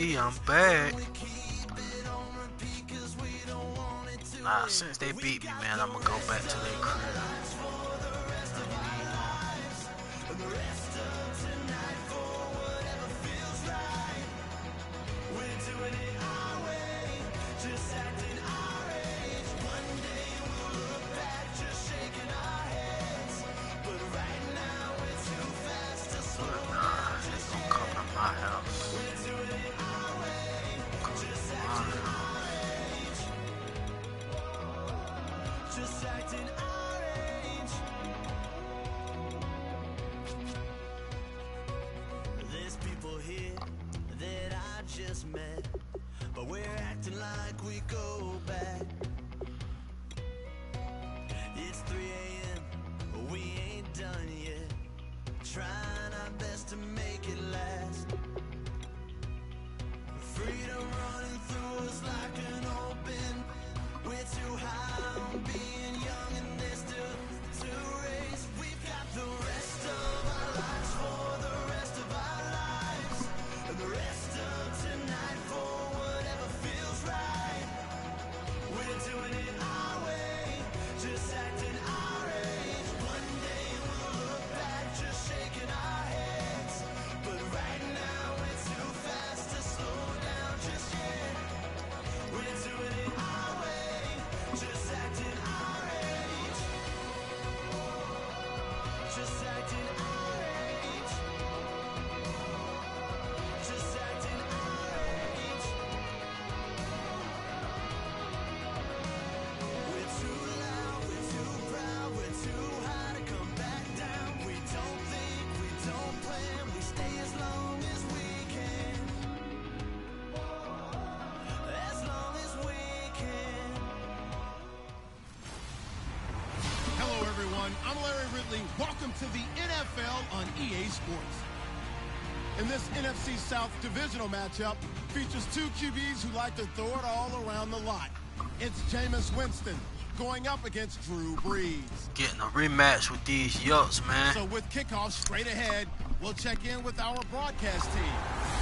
G, I'm back. Nah, since they beat me, man, I'm gonna go back to their crib. My house. Just acting our age. There's people here that I just met, but we're acting like we go back. It's 3 a.m. We ain't done yet. Trying our best to make it last. Freedom running through us like an open. We're too high on being young and there's still to race. We've got the rest of our lives for the rest of our lives. And the rest of tonight for whatever feels right. We're doing it our way, just acting our age. One day we'll look back just shaking our heads. But right now we're too fast to slow down just yet. We're doing it our way, just acting our age. Just acting our age. Just acting our age. We're too loud, we're too proud, we're too high to come back down. We don't think, we don't plan, we stay as long as we can. As long as we can. Hello, everyone. I'm Larry Ridley. Welcome to the NFL on EA Sports. And this NFC South divisional matchup features two QBs who like to throw it all around the lot. It's Jameis Winston going up against Drew Brees. Getting a rematch with these Yucs, man. So with kickoff straight ahead, we'll check in with our broadcast team.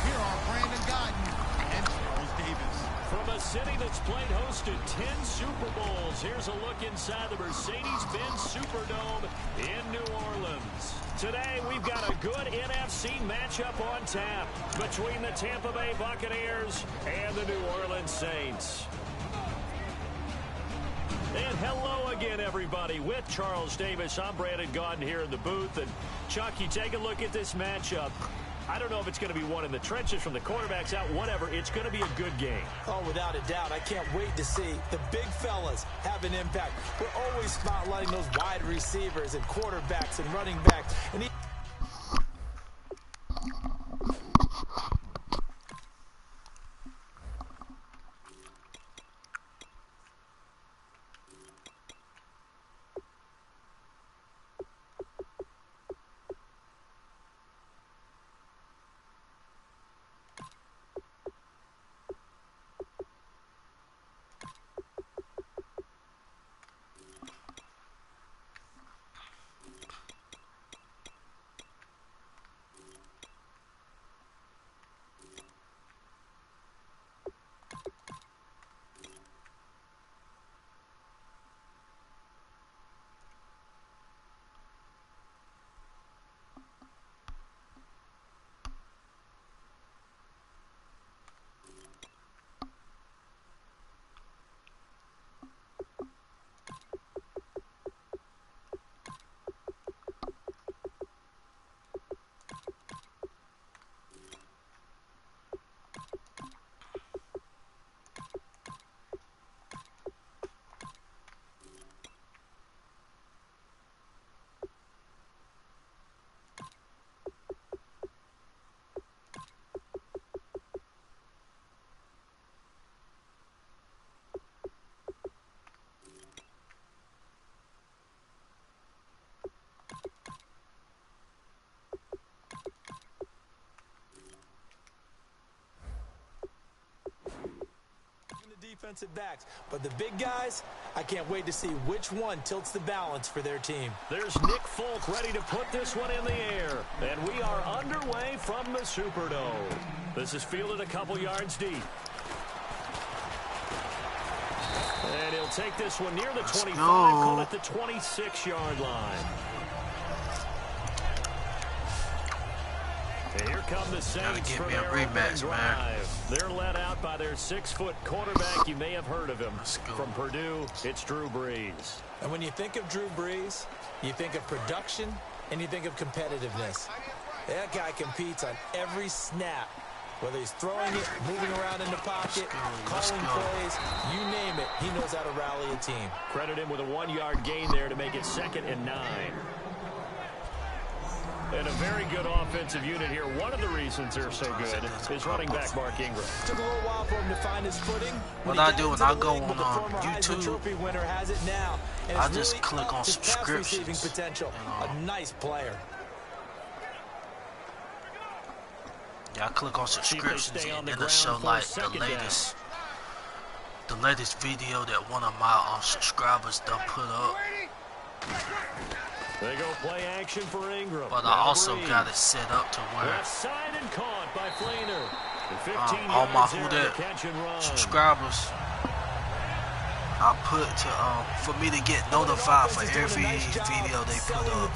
Here are Brandon Godden and Charles Davis. From a city that's played host to 10 Super Bowls, here's a look inside the Mercedes-Benz Superdome in New Orleans. Today, we've got a good NFC matchup on tap between the Tampa Bay Buccaneers and the New Orleans Saints. And hello again, everybody. With Charles Davis, I'm Brandon Gaudin here in the booth. And Chuck, you take a look at this matchup. I don't know if it's going to be one in the trenches from the quarterbacks out, whatever. It's going to be a good game. Oh, without a doubt. I can't wait to see the big fellas have an impact. We're always spotlighting those wide receivers and quarterbacks and running backs. And defensive backs. But the big guys, I can't wait to see which one tilts the balance for their team. There's Nick Folk ready to put this one in the air. And we are underway from the Superdome. This is fielded a couple yards deep. And he'll take this one near the 25, call it the 26-yard line. And here come the Saints for their rematch, man. They're led out by their 6-foot quarterback. You may have heard of him. From Purdue, it's Drew Brees. And when you think of Drew Brees, you think of production and you think of competitiveness. That guy competes on every snap. Whether he's throwing it, moving around in the pocket, calling plays, you name it, he knows how to rally a team. Credit him with a 1-yard gain there to make it 2nd and 9. And a very good offensive unit here. One of the reasons they're so good is running back Mark Ingram. Took a little while for him to find his footing. What I do when I go on YouTube, Trophy winner has it now. And I just click on subscriptions. Potential. A nice player. Yeah, I click on subscriptions and it'll show like the latest video that one of my subscribers done put up. They go play action for Ingram. But I also got it set up to where and caught by all my WhoDat subscribers, I put to for me to get notified for every video they put up.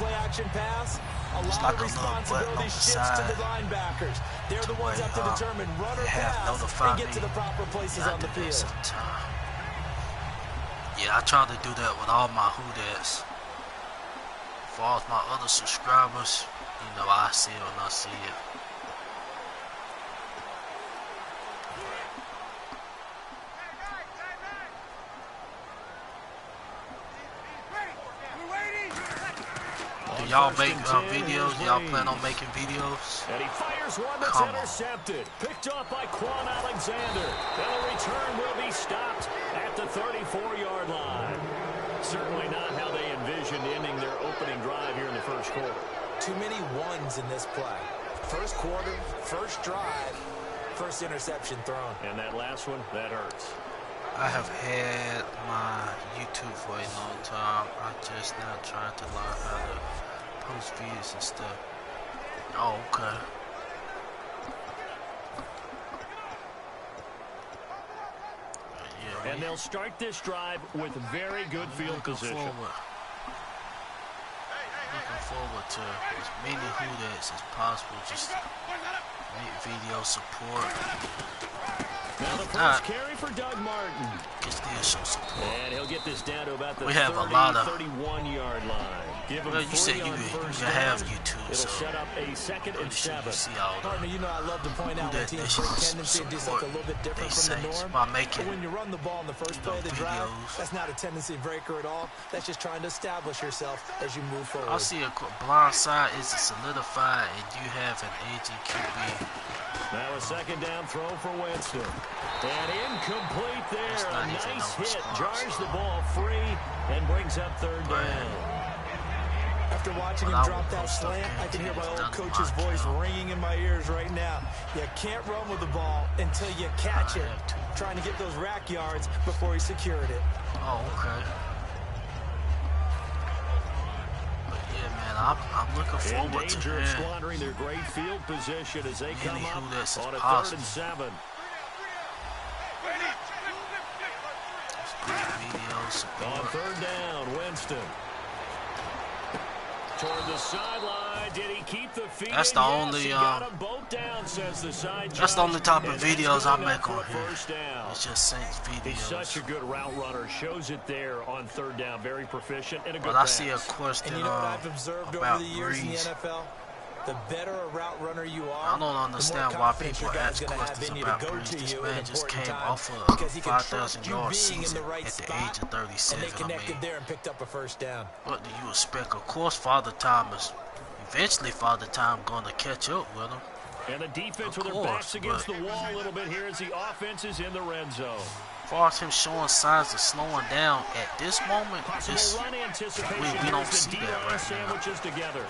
It's like a little button on the side to where they have notified me. Yeah, I do that sometime. Yeah, I try to do that with all my WhoDats. For all my other subscribers, you know, I see it when I see it. Do y'all make videos? Y'all plan on making videos? And he fires one that's intercepted. Picked up by Quan Alexander. And the return will be stopped at the 34-yard line. Certainly not how they envisioned ending their opening drive here in the first quarter. Too many ones in this play. First quarter, first drive, first interception thrown. And that last one, that hurts. I have had my YouTube for a long time. I'm just now trying to learn how to post videos and stuff. Oh, okay. And they'll start this drive with very good field position. Looking forward to as many WhoDats as possible. Just make video support. Now the first carry for Doug Martin. Just need some support. And he'll get this down to about the 31-yard line. Give him well, you said you have YouTube, it'll so set up a 2nd and 7. You see all Partner, you know I love to point out when teams bring tendency to do something a little bit different from the norm. By making, but when you run the ball in the first play of the drive, that's not a tendency breaker at all. That's just trying to establish yourself as you move forward. I see a blind side is solidified, and you have an aging QB. Now a 2nd down throw for Winston. And incomplete there. A nice hit. Jars the ball free and brings up 3rd down. After watching him drop that slant, I can hear my old coach's voice ringing in my ears right now. You can't run with the ball until you catch it. Trying to get those rack yards before he secured it. Oh, okay. But yeah, man, I'm looking forward to danger of squandering their great field position as they come up on a 3rd and 7. On 3rd down, Winston. Toward the sideline, did he keep the feet? That's the only that's the only type of videos I make on here. It's just Saints videos. He's such a good route runner. Shows it there on 3rd down. Very proficient and a good pass. I see a question and you know what I've observed over the years in the NFL? The better a route runner you are, I don't understand why people ask questions about Brees. This man just came off of a 5,000-yard season at the age of 37. And they connected there and picked up a 1st down. What do you expect? Of course, Father Time is eventually going to catch up with him. And the defense with their backs against the wall a little bit here as the offense is in the red zone. As far as him showing signs of slowing down at this moment, we don't see that right now. Together.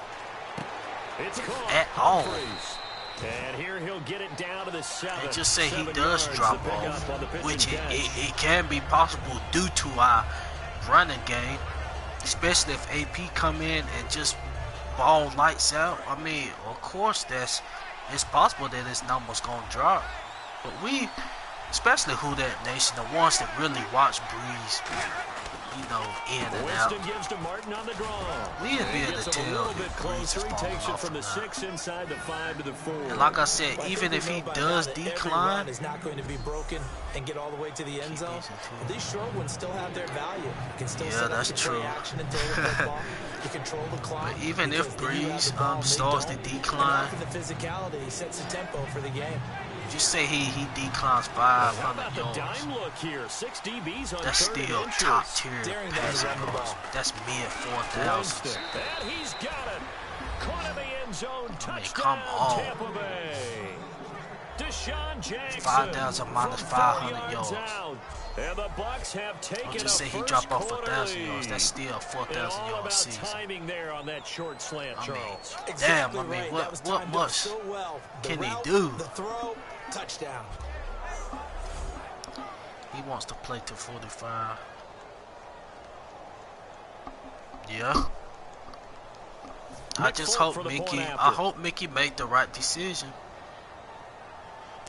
It's at all. And here he'll get it down to the 7. And just say he does drop off, which it can be possible due to our running game, especially if AP come in and just ball lights out. I mean, of course it's possible that his number's gonna drop, but we, especially WhoDatNation, the ones that really watch Breeze, you know, in and out, gives to Martin on the draw. we'll be able to tell if Breeze is falling off from the or not. 6 inside the 5 to the 4. And like I said, even if he does decline, is not going to be broken and get all the way to the end zone. But these short ones still have their value. You can still set up the play action and throw the football. You control the clock. But even if Breeze starts to decline, the physicality sets the tempo for the game. just say he declines 500 yards. Dime look here. 6 DBs on That's still top tier passing yards. That's mid 4,000s. And he's got it. Caught in the end zone. Touchdown, come on. Tampa Bay. Deshaun Jackson. 5,000 minus 500 yards. Out. And the Bucs have taken I'll just say he dropped off 1,000 yards. That's still a 4,000 yard season. Timing there on that short slant, Charles. Damn, I mean, what much can he do? The throw, touchdown. He wants to play to 45. Yeah. I just hope Mickey made the right decision.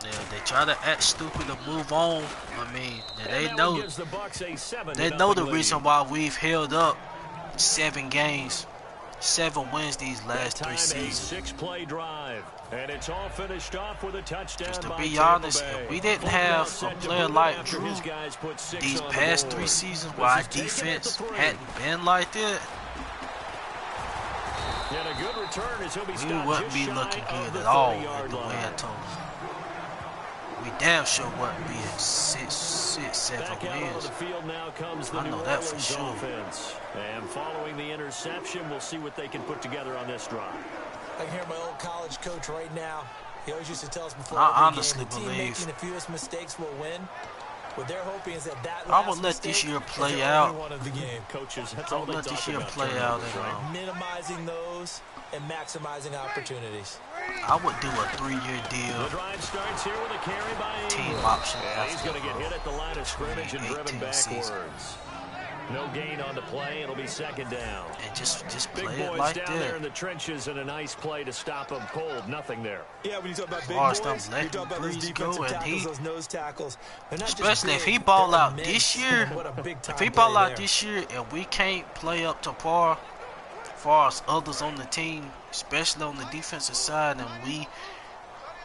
Yeah, they try to act stupid to move on. I mean, they know the reason why we've held up 7 games, 7 wins these last 3 seasons. 6-play drive, and it's all finished off with a touchdown. Just to be honest, if we didn't have a player like Drew these past 3 seasons where our defense hadn't been like that, we wouldn't be looking good at all with the win total. We damn sure wouldn't be at 6, 7 wins. I know that for sure. And following the interception, we'll see what they can put together on this drive. I can hear my old college coach right now. He always used to tell us before I every honestly game, the team believe making the fewest mistakes will win. What they're hoping is that I would let this year play out. One of the game. Coaches, that's I all would they let this talk year about, play out. Minimizing those and maximizing opportunities. I would do a 3-year deal. The drive starts here with a carry by Team option. And he's going to get hit at the line of scrimmage and driven backwards. No gain on the play. It'll be 2nd down. And just big play boys it like down there that. in the trenches, and a nice play to stop them cold. Nothing there. Yeah, when you talk about big boys, boys, you talk about those defensive tackles, those nose tackles. Especially if he ball out this year, and we can't play up to par as far as others on the team, especially on the defensive side, and we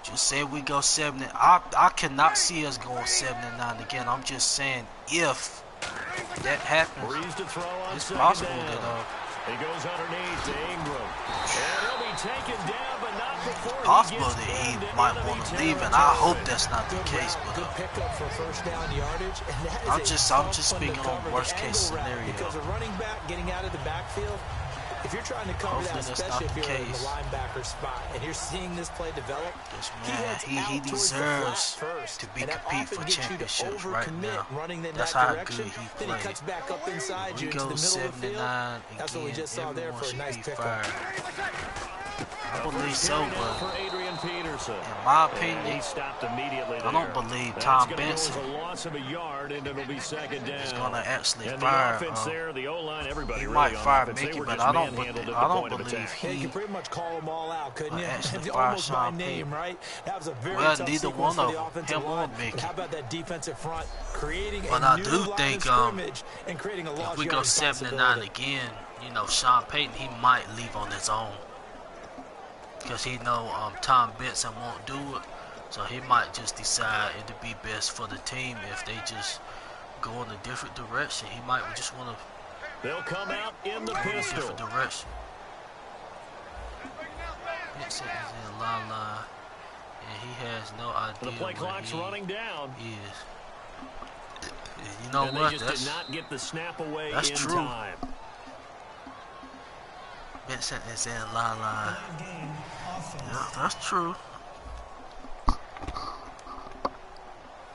just say we go 7. I cannot see us going 7-9 again. I'm just saying if that happens, it's possible that he goes underneath to Ingram. And he'll be taken down, but not before possible that he might want to leave, and I hope that's not the case. But pickup for first down yardage. I'm just speaking on worst case scenario. Because a running back getting out of the backfield, if you're trying to cover that, especially if you're in the linebacker spot, and you're seeing this play develop, he deserves to be compete for championships right now. That's how good he then he cuts back up inside you into into the middle of the 7-9 field. That's what we just saw there for a nice pickup. I believe so, but in my opinion, I don't believe Tom Benson is going to actually fire. He might fire Mickey, but I don't believe he can pretty much call them all out, couldn't you? actually fire Almost by Sean name, Payton. right? That was a very Well, tough neither sequence one for the of them, offensive him or line. Mickey. But how about that defensive front creating But a I new do line think, of scrimmage and creating a large if we go yard 7-9 responsibility. again, you know, Sean Payton, he might leave on his own. Because he know Tom Benson won't do it. So he might just decide it'd be best for the team if they just go in a different direction. He might just want to They'll come out in the go in a pistol. different direction. Benson is in line, and he has no idea The play what clock's he running down. is. You know And what? they just did not get the snap away that's in true. time. Benson is in line. Yeah, that's true.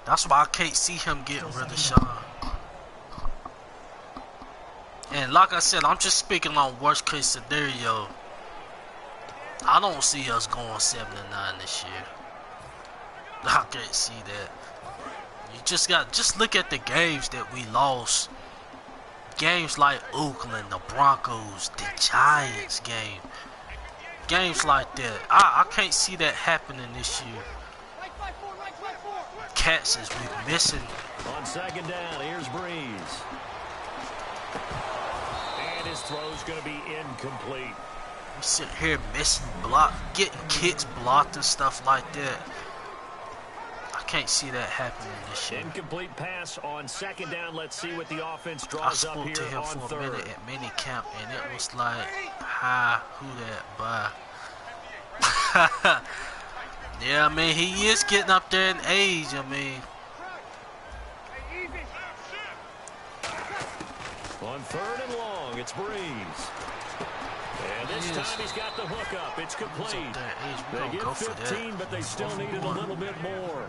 That's why I can't see him getting rid of Sean. And like I said, I'm just speaking on worst case scenario. I don't see us going 7-9 this year. I can't see that. You just look at the games that we lost. Games like Oakland, the Broncos, the Giants game. Games like that. I can't see that happening this year. Cats is we missing. On second down, here's Breeze. And his throw's going to be incomplete. We sit here missing getting kicks blocked and stuff like that. I can't see that happening this year. Incomplete pass on second down. Let's see what the offense I draws up spoke here to him on for a minute third. at minicamp, and it was like, hi, who that, bye. Yeah, I mean, he is getting up there in age, I mean. On third and long, it's Breeze. And this time he's got the hook up. It's complete. They get 15, but they still needed a little bit more.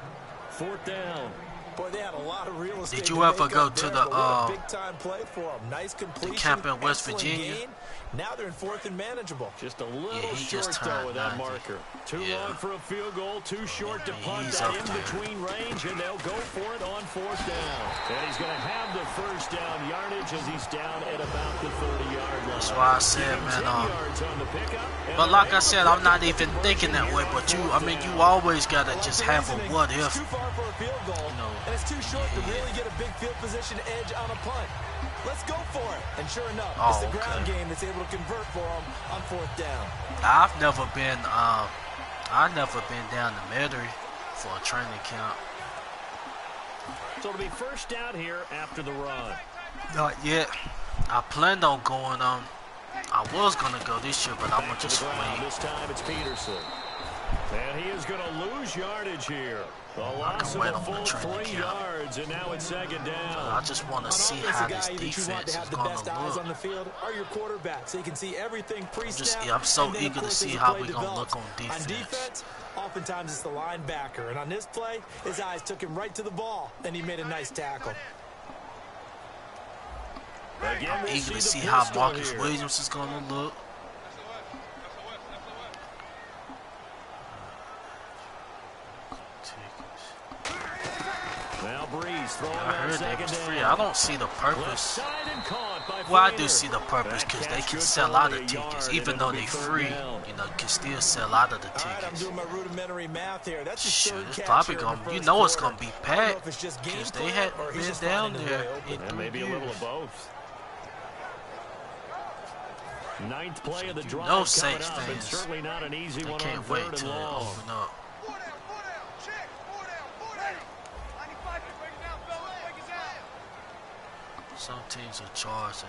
Fourth down. Boy, they had a lot of real estate. Did you ever go to the big time play for them. Nice completion, camp in West Virginia? gain. Now they're in fourth and manageable. Just a little he short just though turned with that 90. marker. Too long for a field goal, too short to punt he's that up in there. between range, and they'll go for it on fourth down. And he's going to have the first down yardage as he's down at about the 30-yard line. That's why I said, man, 10 yards on the pickup, but like I said, I'm not even thinking that way, but you always got to just have a what if. It's too far for a field goal, and it's too short to really get a big field position edge on a punt. Let's go for it. And sure enough, it's the ground game that's able to convert for them on fourth down. I've never been down to Metairie for a training camp. So it'll be first down here after the run. Not yet. I planned on going on. I was gonna go this year, but I'm gonna just wait. This time it's Peterson. And he is going to lose yardage here. A loss of a full 3 yards, and now it's second down. I just want to see how this defense is going to look. On the field are your quarterback, so you can see everything pre-snap. I'm so eager to see how we're going to look on defense. On defense, oftentimes it's the linebacker, and on this play, his eyes took him right to the ball, and he made a nice tackle. I'm eager to see how Marcus Williams is going to look. Now Breeze throwing I heard that was free. down. I don't see the purpose. Well, I do see the purpose because they can sell out of tickets. Even though they free, you can still sell out of the tickets. I'm doing my rudimentary math here. That's Shoot, it's probably going to, it's going to be packed because they had been down there in 3 maybe years. a little of both. Ninth play of the drive No coming Saints up, and fans, certainly not an easy they one on can't wait third and till it long. open up. Some teams are charging.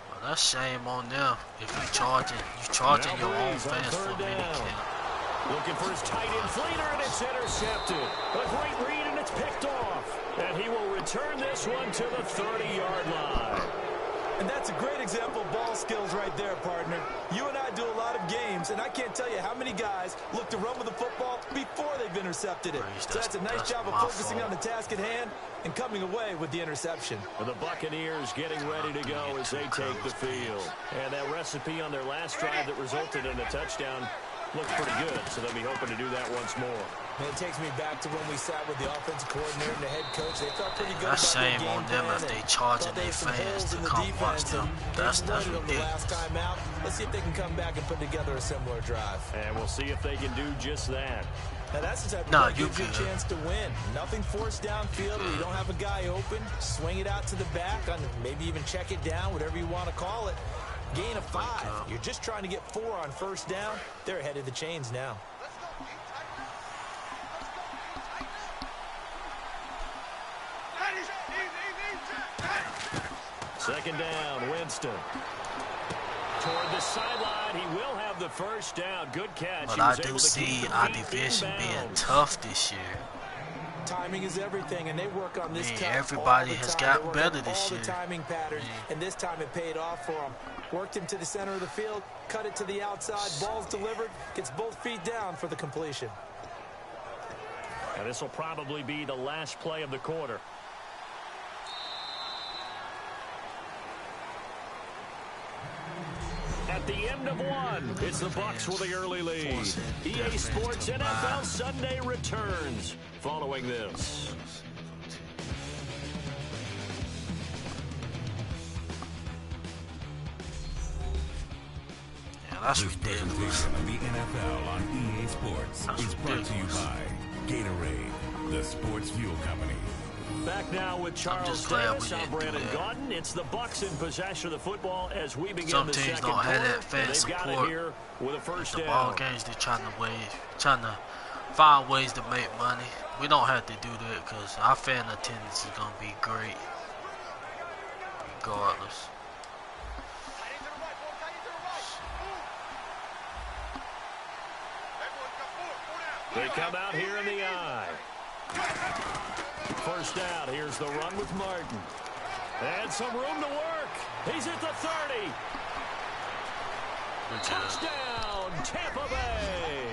Well, that's shame on them. If you charging your own fans for minicamp. Looking for his tight end Fleeter, and it's intercepted. A great read, and it's picked off. And he will return this one to the 30-yard line. And that's a great example of ball skills right there, partner. You and I do a lot of games, and I can't tell you how many guys look to run with the football before they've intercepted it. So that's a nice job of focusing on the task at hand and coming away with the interception. The Buccaneers getting ready to go as they take the field. And that recipe on their last drive that resulted in a touchdown looks pretty good, so they'll be hoping to do that once more. And it takes me back to when we sat with the offensive coordinator and the head coach. They felt pretty good That's about their shame game on them plan. if they charging their fans to come watch them. That's ridiculous. The last time out. Let's see if they can come back and put together a similar drive. And we'll see if they can do just that. Now that's the type of play gives you a chance to win. Nothing forced downfield where you don't have a guy open. Swing it out to the back, maybe even check it down, whatever you want to call it. Gain of 5. You're just trying to get 4 on first down. They're ahead of the chains now. Second down, Winston. Toward the sideline, he will have the first down. Good catch. But I do see our division being tough this year. Timing is everything, and they work on this. Everybody has got better this year. All the timing patterns, and this time it paid off for them. Worked him to the center of the field, cut it to the outside. Ball's delivered, gets both feet down for the completion. And this will probably be the last play of the quarter. At at the end of one. It's the Bucs with the early lead. EA Sports NFL Sunday returns following this. That's this ridiculous. presentation of the NFL on EA Sports is brought to you by Gatorade, the sports fuel company. Back now with Charles Davis. I'm Brandon Gaudin. It's the Bucs in possession of the football as we begin the second quarter. Some teams don't have that fan support. They've got it here with a first down. The ball games, they're trying to find ways to make money. We don't have to do that because our fan attendance is going to be great regardless. They come out here in the eye. First down. Here's the run with Martin. And some room to work. He's at the 30. Touchdown, Tampa Bay.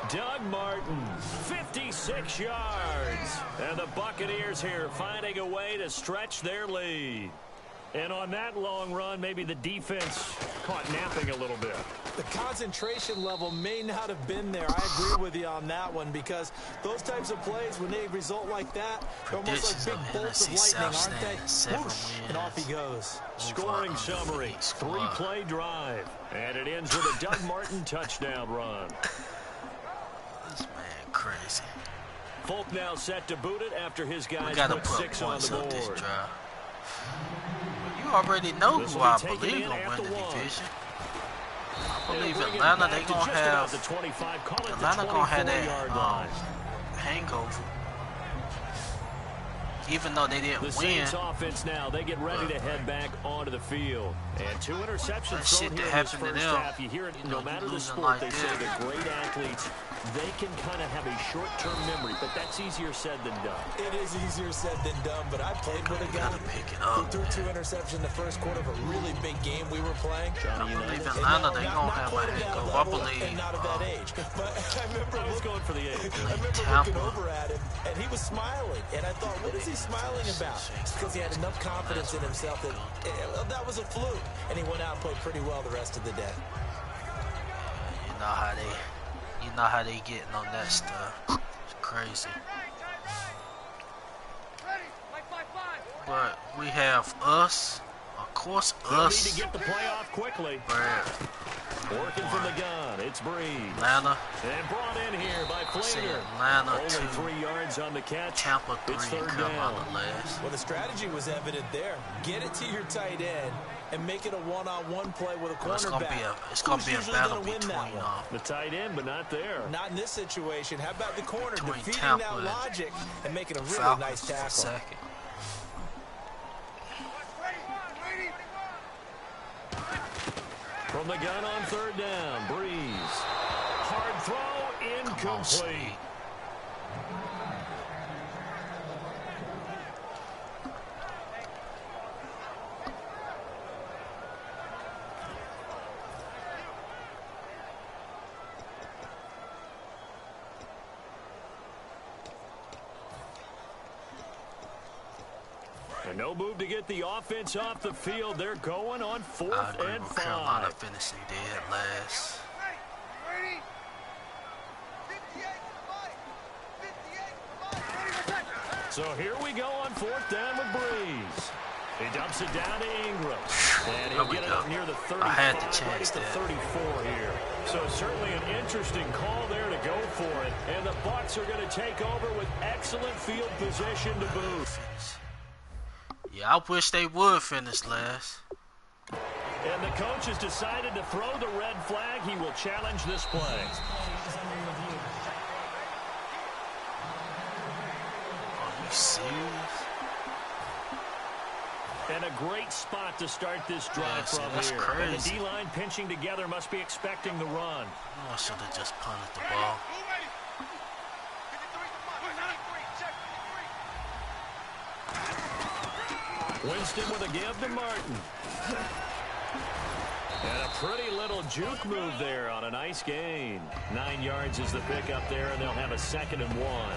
Doug Martin, 56 yards. And the Buccaneers here finding a way to stretch their lead. And on that long run, maybe the defense caught napping a little bit. The concentration level may not have been there. I agree with you on that one because those types of plays, when they result like that, they're almost like big bolts of lightning, aren't they? Whoosh, and off he goes. Scoring summary, 3-play drive. And it ends with a Doug Martin touchdown run. This man crazy. Folk now set to boot it after his guys put 6 on the board. This drive. You already know who I believe will win the division. I believe Atlanta, they gonna have that hangover. Even though they didn't win. Saints offense now, they get ready to head back onto the field. And 2 interceptions thrown here in this first half. You hear it, no matter the sport, they say the great athletes, they can kind of have a short-term memory, but that's easier said than done. It is easier said than done, but I played with a guy who threw 2 interceptions in the first quarter of a really big game we were playing. I believe Atlanta, they gonna have a hangover. I believe not of that age, but I remember I was going for the age. I remember looking over at him, and he was smiling, and I thought, what is he smiling about? It's because he had enough confidence in himself that that was a fluke, and he went out and played pretty well the rest of the day. You know how they getting on that stuff. It's crazy. But we have us, of course, us. Need to get the play off quickly. Working from the gun, it's Breeze. Atlanta. And brought in here by Flater. Atlanta only 2. 3 yards on the catch. Tampa 3 it's third come down. on the last. Well, the strategy was evident there. Get it to your tight end and make it a one-on-one play with a cornerback. It's gonna be a battle between the tight end, but not there. Not in this situation. How about the corner defeating Tampa that logic and making a really Falcons nice tackle? Second. From the gun on third down, Breeze. Hard throw, incomplete. And no move to get the offense off the field. They're going on 4th and 5. Carolina finishing dead last. So here we go on 4th down with Breeze. He dumps it down to Ingram. And he'll get it up near the 35, I had the right chance at the there. 34 here. So certainly an interesting call there to go for it. And the Bucs are going to take over with excellent field position to boot. Yeah, I wish they would finish last. And the coach has decided to throw the red flag. He will challenge this play. Are you serious? And a great spot to start this drive from that's here. crazy. And the D-line pinching together must be expecting the run. I should have just punted the ball. Winston with a give to Martin. And a pretty little juke move there on a nice gain. 9 yards is the pickup there, and they'll have a 2nd and 1.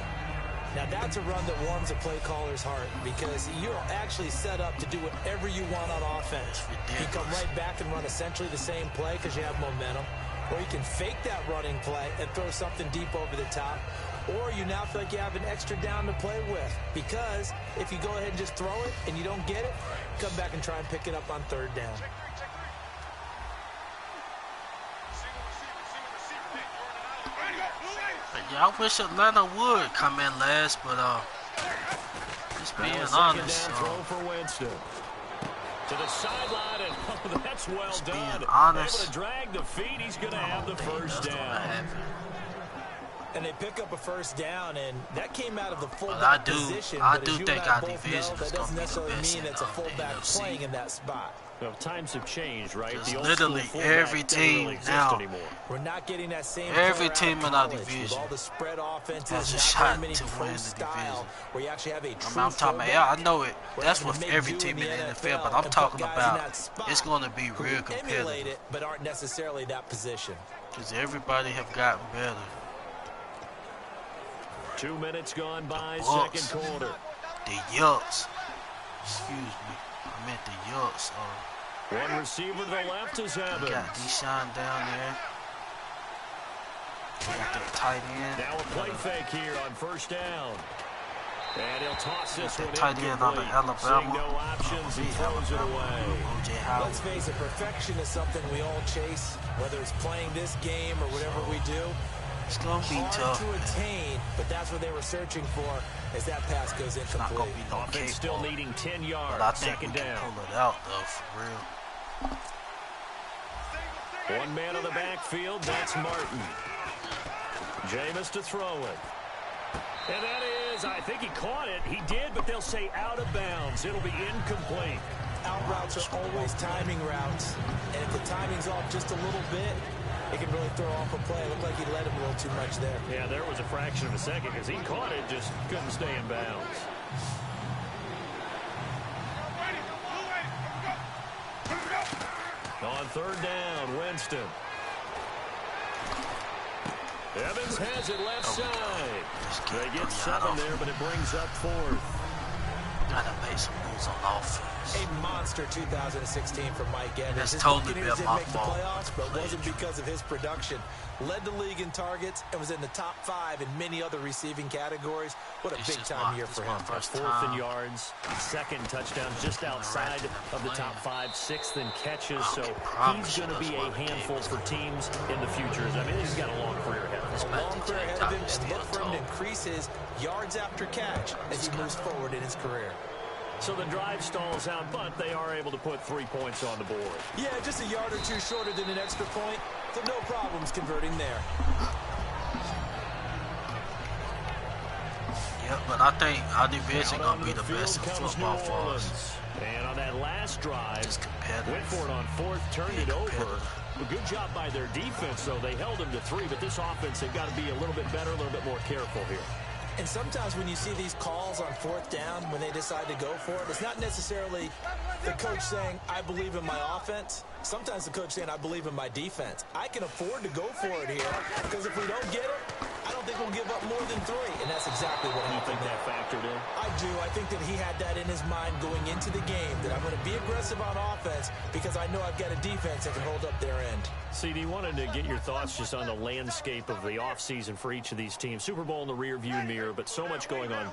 Now, that's a run that warms a play caller's heart because you're actually set up to do whatever you want on offense. You can come right back and run essentially the same play because you have momentum, or you can fake that running play and throw something deep over the top, or you now feel like you have an extra down to play with because if you go ahead and just throw it and you don't get it, come back and try and pick it up on third down. Yeah, I wish Atlanta would come in last, but just being honest. Throw for Winston. To the sideline, and oh, that's well just done. being honest, able to drag the feet. He's going to have the first down. And they pick up a first down, and that came out of the fullback position. I but do as you think and I our both division know, is that doesn't going to be the necessarily best mean in it's a fullback NFC. playing in that spot. Well, times have changed, right? Just the old literally every team now, we're not getting that same every team in our division with all the spread offenses, has a not shot many to pro win the style, division. where you actually have a true I'm talking about, yeah, I know it. That's with every team in the NFL, but I'm talking about it's going to be real competitive. It, but aren't necessarily that position. Because everybody have gotten better. 2 minutes gone by, Bucks, second quarter. The Yucs. Excuse me. I meant the Yucs. One receiver to the left is Evans. Got Deshaun down there. Got the tight end. Now a play fake here on first down. And he'll toss this one tight end on the Alabama. Seeing no options, he throws it away. Let's face it, perfection is something we all chase, whether it's playing this game or whatever we do. It's going to be tough, to attain, but that's what they were searching for as that pass goes incomplete. It's not going to be no Offense still needing 10 yards. But I think second we can down. pull it out, though, for real. One man on the backfield, that's Martin. Jameis to throw it. And that is, I think he caught it. He did, but they'll say out of bounds. It'll be incomplete. Out routes are always timing routes, and if the timing's off just a little bit, it can really throw off a play. It looked like he let him a little too much there. Yeah, there was a fraction of a second because he caught it, just couldn't stay in bounds. On third down, Winston. Evans has it left side. They get 7 there, but it brings up 4th. Gotta make some moves on offense. A monster 2016 for Mike Evans. That's totally been my make fault. The playoffs, but wasn't because of his production. Led the league in targets and was in the top 5 in many other receiving categories. What a big-time year for him. 4th in yards, 2nd touchdown just outside of the top 5, 6th in catches. So he's going to be a handful for teams in the future. I mean, he's got a long career ahead of him. A long career ahead of him, and look for him to increase his yards after catch as he moves forward in his career. So the drive stalls out, but they are able to put 3 points on the board. Yeah, just a yard or two shorter than an extra point, so no problems converting there. Yeah, but I think our division going to be the best in football for us. And on that last drive, went for it on 4th, turned it over. A good job by their defense, though. They held them to 3, but this offense, they've got to be a little bit better, a little bit more careful here. And sometimes when you see these calls on 4th down, when they decide to go for it, it's not necessarily the coach saying, I believe in my offense. Sometimes the coach saying, I believe in my defense. I can afford to go for it here, because if we don't get it, I don't think we'll give up more than 3. And that's exactly what happened. You think that factored in? I do. I think that he had that in his mind going into the game, that I'm going to be aggressive on offense because I know I've got a defense that can hold up their end. CD, wanted to get your thoughts just on the landscape of the offseason for each of these teams. Super Bowl in the rearview mirror, but so much going on.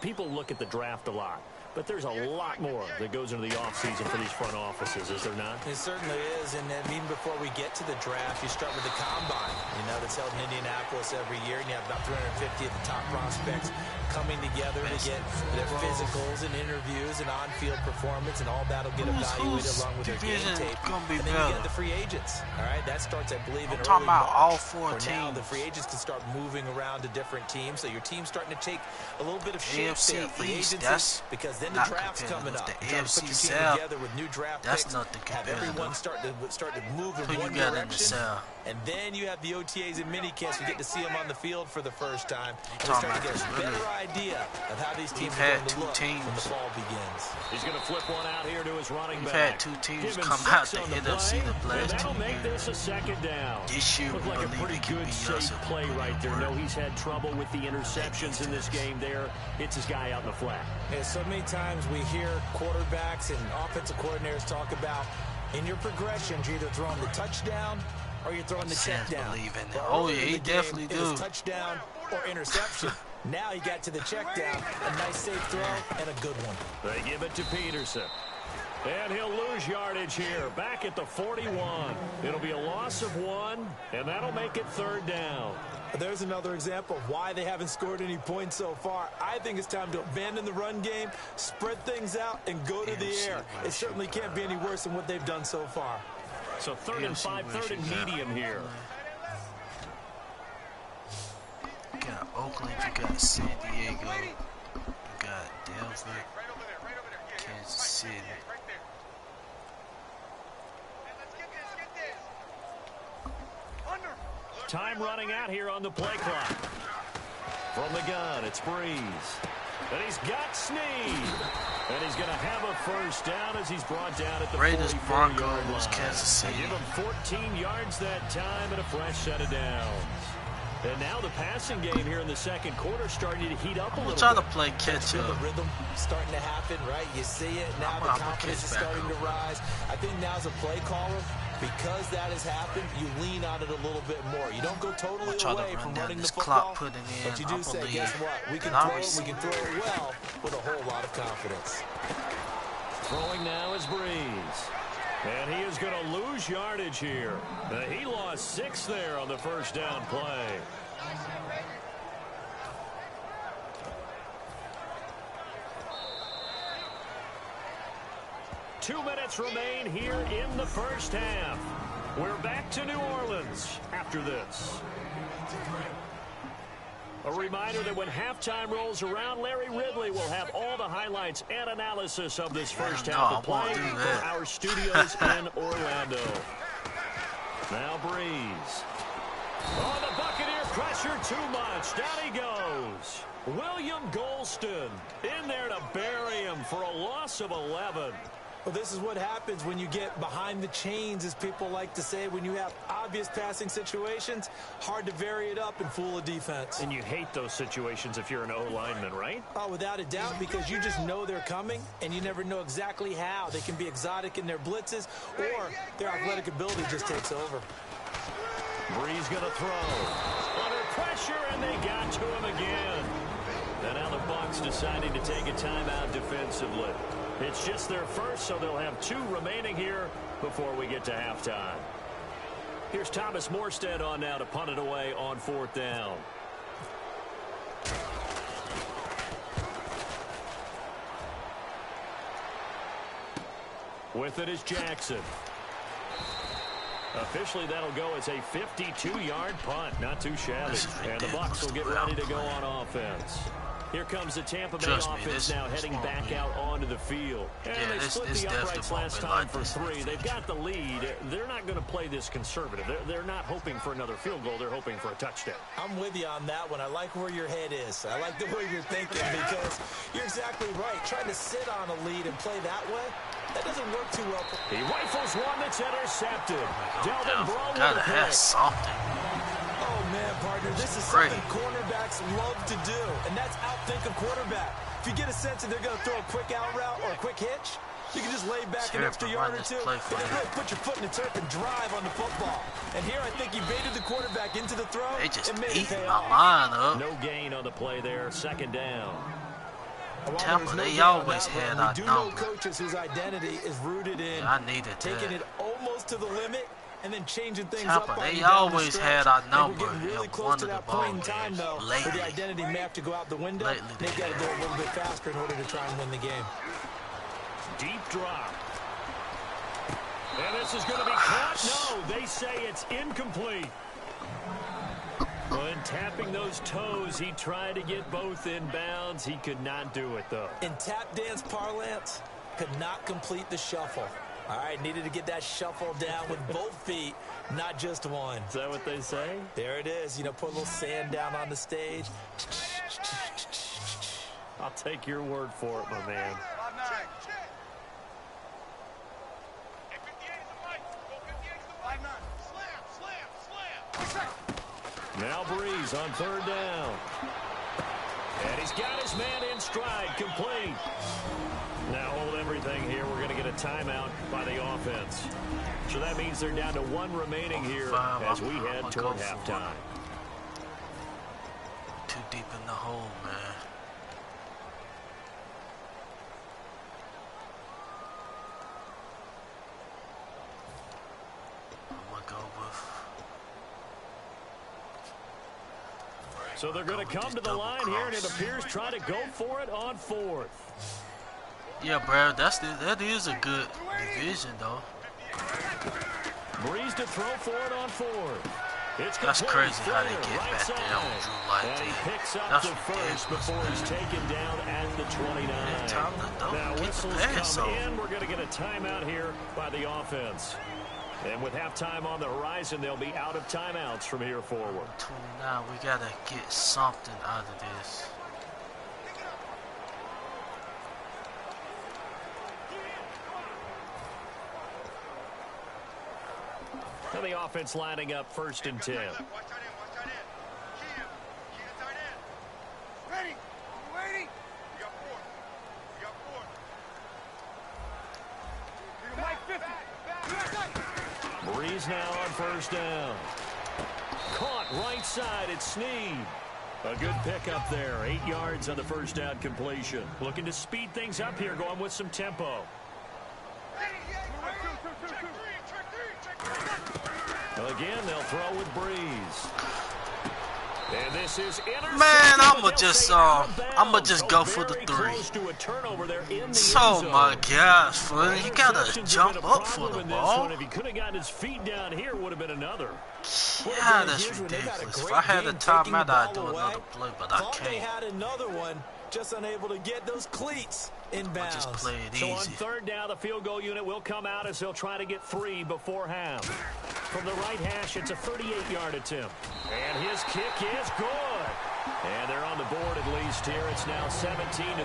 People look at the draft a lot, but there's a lot more that goes into the offseason for these front offices, is there not? It certainly is, and even before we get to the draft, you start with the combine. You know, that's held in Indianapolis every year, and you have about 350 of the top prospects coming together to get their physicals and interviews and on-field performance, and all that'll get evaluated along with their game tape. And then you get the free agents. All right, that starts, I believe, in early March. All 4 teams. Now the free agents can start moving around to different teams, so your team's starting to take a little bit of shape there. Free agency, because Then the not draft's compared coming up. with the Trying to AFC put your team South. together with new draft That's picks, nothing have compared everyone to start to move in who one you got in the direction. South. And then you have the OTAs and mini camps. You get to see them on the field for the first time. And Talking start to about get a this better really- idea of how these teams We've are had going to two look when the teams. fall begins. He's going to flip one out here to his running We've back. had two teams Give him come 6 out the on NFC play, the and last that'll 2 make years. this a second down. This year, Looked we like a believe pretty it can good, be safe us if we play put in right the there. No, work. he's had trouble with the interceptions in this game there. It's his guy out in the flat. And so many times we hear quarterbacks and offensive coordinators talk about in your progressions, you're either throwing the touchdown or you're throwing the check down. Believe in it. Well, Oh, earlier yeah, in he the game, definitely it was do. touchdown or interception. Now he got to the check down, a nice safe throw, and a good one. They give it to Peterson. And he'll lose yardage here, back at the 41. It'll be a loss of 1, and that'll make it 3rd down. There's another example of why they haven't scored any points so far. I think it's time to abandon the run game, spread things out, and go to the air. It certainly can't be any worse than what they've done so far. So 3rd and 5, 3rd and medium here. You got Oakland, you got San Diego, you got Denver, Kansas City. Time running out here on the play clock. From the gun, it's Breeze. And he's got Snead. And he's going to have a first down as he's brought down at the Raiders, 44-yard Broncos, line. Kansas City. They give him 14 yards that time and a fresh set of downs. And now the passing game here in the second quarter starting to heat up a I'm little trying bit. to play catch Feel up. the rhythm starting to happen, right? You see it. Now the I'm a confidence is kick back starting to over. rise. I think now as a play caller, because that has happened, you lean on it a little bit more. You don't go totally try to away run from down running the this football, clock, put it in. but you I do say, believe. guess what? We can Now throw we it, we can throw it well with a whole lot of confidence. Throwing now is Breeze. And he is going to lose yardage here. He lost 6 there on the first down play. Two minutes remain here in the first half. We're back to New Orleans after this. A reminder that when halftime rolls around, Larry Ridley will have all the highlights and analysis of this first half of play from our studios in Orlando. Now Breeze. Oh, the Buccaneer pressure too much. Down he goes. William Golston in there to bury him for a loss of 11. Well, this is what happens when you get behind the chains, as people like to say. When you have obvious passing situations, hard to vary it up and fool a defense. And you hate those situations if you're an O-lineman, right? Oh, without a doubt, because you just know they're coming, and you never know exactly how. They can be exotic in their blitzes, or their athletic ability just takes over. Breeze going to throw. Under pressure, and they got to him again. And now the Bucs deciding to take a timeout defensively. It's just their first, so they'll have 2 remaining here before we get to halftime. Here's Thomas Morstead on now to punt it away on 4th down. With it is Jackson. Officially, that'll go as a 52-yard punt. Not too shabby. And the Bucs will get ready to go on offense. Here comes the Tampa Bay offense now heading back out onto the field. And they split the uprights last time for 3. They've got the lead. They're not going to play this conservative. They're not hoping for another field goal. They're hoping for a touchdown. I'm with you on that one. I like where your head is. I like the way you're thinking, because you're exactly right. Trying to sit on a lead and play that way, that doesn't work too well. He rifles one that's intercepted. Delvin Breaux Gotta with a have pick. something. Oh, man, partner, this is something cornerbacks love to do, and that's outthink a quarterback. If you get a sense that they're going to throw a quick out route or a quick hitch, you can just lay back an extra yard or 2 and then really put your foot in the turf and drive on the football. And here I think he baited the quarterback into the throw. They just and made it pay my off. line up. No gain on the play there. 2nd down. Tampa, they always had our number. We do know number. coaches whose identity is rooted in I needed taking that. it almost to the limit and then changing things Tampa, up. On they you down the always stretch. had our And number we're getting really in close one to of the that point in ball time, games though, lately. where the identity may have to go out the window. Lately They've they got to go a have. little bit faster in order to try and win the game. Deep drop. And this is going to be caught. No, they say it's incomplete. When tapping those toes, he tried to get both in bounds. He could not do it, though. In tap dance parlance, could not complete the shuffle. All right, needed to get that shuffle down with both feet, not just one. Is that what they say? There it is. You know, put a little sand down on the stage. I'll take your word for it, my man. Now Breeze on third down. And he's got his man in stride, complete. Now hold everything here. We're going to get a timeout by the offense. So that means they're down to one remaining here as we head toward halftime. Too deep in the hole, man. So they're going to come to the line here, and it appears try to go for it on fourth. Yeah, bro, that is a good division, though. Breeze to throw for it on fourth. That's crazy how they get back there on Drew like and he that. picks up That's the first ridiculous, before man. he's taken down at the 29. Now whistles come in. We're going to get a timeout here by the offense. And with halftime on the horizon, they'll be out of timeouts from here forward. 29, we got to get something out of this. And the offense lining up first and 10. Breeze now on first down. Caught right side, it's Snead. A good pickup there, 8 yards on the first down completion. Looking to speed things up here, going with some tempo. Again, they'll throw with Breeze. And this is man, I'ma just go for the 3. Oh my gosh, fool. You gotta jump up for the ball. If he could have gotten his feet down here, would have been another. Yeah, that's ridiculous. If I had a timeout, I'd do another play, but I can't. They had another one, just unable to get those cleats inbounds. Just play it So on easy. third down, the field goal unit will come out as they'll try to get 3 before half. From the right hash, it's a 38-yard attempt. And his kick is good. And they're on the board at least here. It's now 17-3.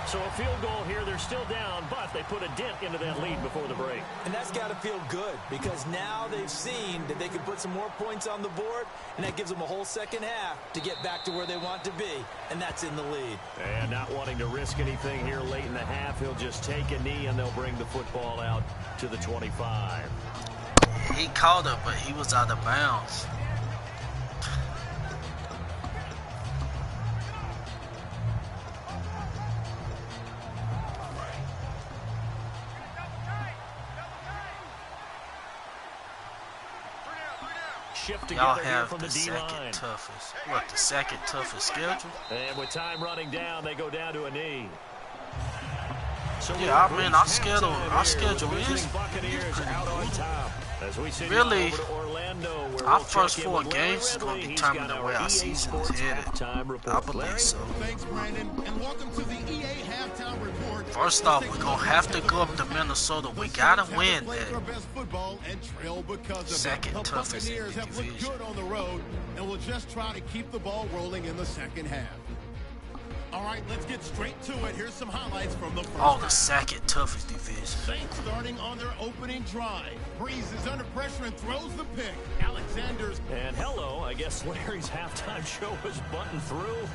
So a field goal here. They're still down, but they put a dent into that lead before the break. And that's got to feel good because now they've seen that they can put some more points on the board, and that gives them a whole second half to get back to where they want to be, and that's in the lead. And not wanting to risk anything here late in the half, he'll just take a knee, and they'll bring the football out to the 25. He caught it, but he was out of bounds. Y'all have the second toughest. What, the second toughest schedule? And with time running down, they go down to a knee. So yeah, I mean, our schedule is really, our first 4 games is going to determine the way our season is headed. I believe so. Thanks, Brandon, and welcome to the EA Halftime Report. First off, we're going to have to go up to Minnesota. We got to win that. Second toughest in the division. Good on the road, and we'll just try to keep the ball rolling in the second half. All right, let's get straight to it. Here's some highlights from the first half. The second toughest division. Saints starting on their opening drive. Breeze is under pressure and throws the pick. Alexander's. And hello, I guess Larry's halftime show was buttoned through.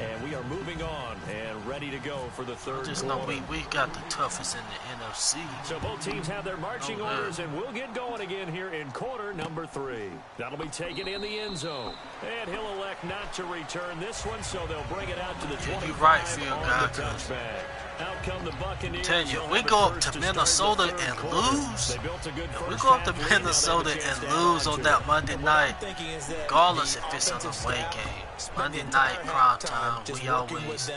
And we are moving on and ready to go for the third just quarter. know we got the toughest in the NFC. So both teams have their marching orders, and we'll get going again here in quarter number 3. That'll be taken in the end zone. And he'll elect not to return this one, so they'll bring it out to the 25 you're right, Phil, on God, the touchback. Out come the Buccaneers. Tell you, we go up to Minnesota and lose. If we go up to Minnesota and lose on that Monday night, regardless if it's an away game, Monday night prime time, we always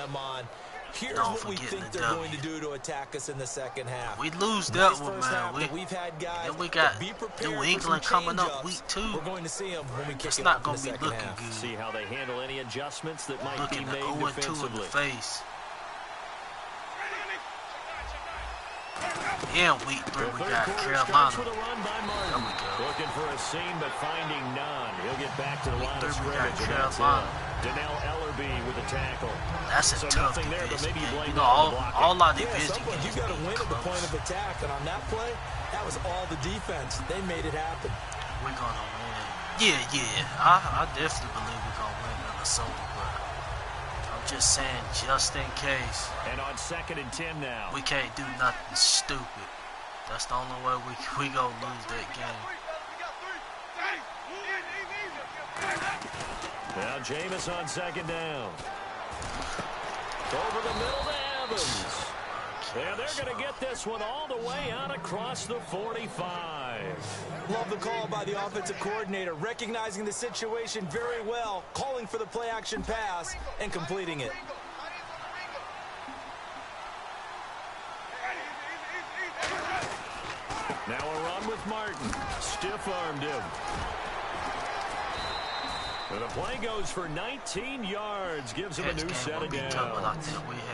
Here's known what for we getting think the they're W. going to do to attack us in the second half. We lose that one, First man. half that we've had guys, Then we got be prepared New for England some coming up change-ups. week 2. We're going to see them when we kick It's it not off in going the to be second looking half. good. See how they handle any adjustments that might Looking be at made 0-2 in the defensively. face. Yeah, week 3 we got Carolina. With a run by There Martin. we go. Looking for a seam, but finding none. He'll get back to the Week line 3 of we got scrimmage. And that's Carolina. it. Donnell Ellerby with a tackle. That's a So tough nothing there, but division, maybe you man. blame You that know, on the blocking. all our Yeah, division someone, you games got to be win at the point close. of attack, and on that play, that was all the defense. They made it happen. We're going to win. Yeah. I definitely believe we're going to win Minnesota, but I'm just saying, just in case, And on 2nd and 10 now. we can't do nothing stupid. That's the only way we going to lose that game. Now Jameis on 2nd down. Over the middle to Evans. And they're going to get this one all the way out across the 45. Love the call by the offensive coordinator, recognizing the situation very well, calling for the play-action pass, and completing it. Now a run with Martin. Stiff-armed him. And the play goes for 19 yards. Gives him a new set of downs.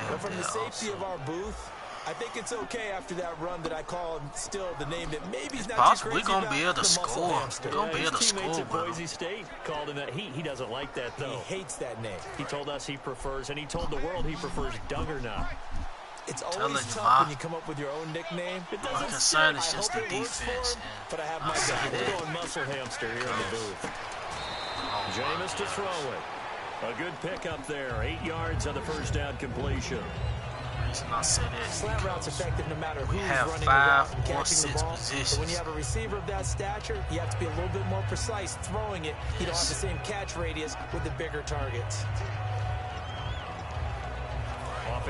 But from the safety of our booth, I think it's okay after that run that I call still the name that maybe he's not too crazy We're going to about, be able to the muscle score. hamster. We're going to be able to His teammates score at with Boise him. State called him that. He doesn't like that, though. He hates that name. He told us he prefers, and he told the world he prefers Duggernup. It's Telling always you, tough Ma. when you come up with your own nickname. It My doesn't concern stick. is just I the hope it works for defense, him, and but I have I'll my say doubt. that. We're going muscle hamster here in the booth. Jameis to throw it. A good pickup there. 8 yards on the first down completion. The reason I say that is Slant route's effective no matter we who's have running 5 the route and or catching 6 the ball. positions. But when you have a receiver of that stature, you have to be a little bit more precise throwing it. You don't have the same catch radius with the bigger targets.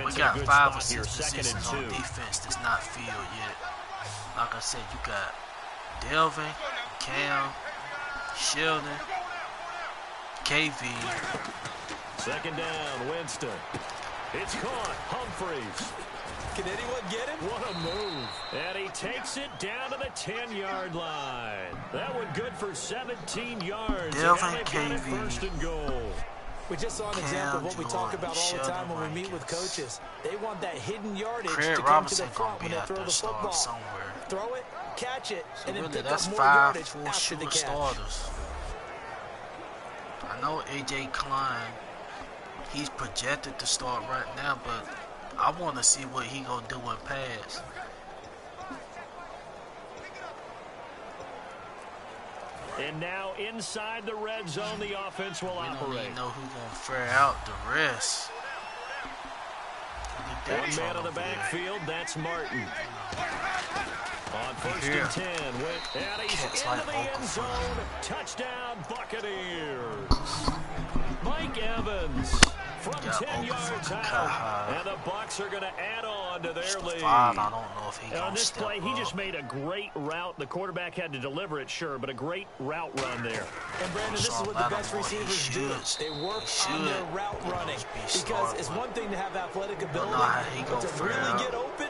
We got 5 or 6 positions on defense that's not filled yet. Like I said, you got Delvin, Cam, Sheldon, KV. 2nd down, Winston. It's caught. Humphreys. Can anyone get him? What a move. And he takes it down to the 10-yard line. That one good for 17 yards. Delvin, And now they've got it KV. 1st and goal. We just saw an Cam example of what we talk Jordan, about all the time when we meet with Sheldon coaches. They want that hidden yardage Craig to come to Robinson the gonna front be when they out throw there the starting football. somewhere. Throw it, catch it, and then Really, pick that's up more 5 yardage full after the shooter catch. starters. I know AJ Klein, he's projected to start right now, but I want to see what he gonna do in pass. And now inside the red zone, the offense will We don't operate. even know who gonna fare out the rest. One man on the backfield, that's Martin. On 1st and 10, and he's Cats into like the end Okafor. zone. Touchdown, Buccaneers. Mike Evans from Got 10 Okafor, yards out. Kaha. And the Bucs are going to add on to their lead. Stephon, I don't know if he And on gonna this step play, he up. just made a great route. The quarterback had to deliver it, sure, but a great route run there. And Brandon, this is what the best receivers do. They work on their route running. Because it's one thing to have athletic ability, but to really get open,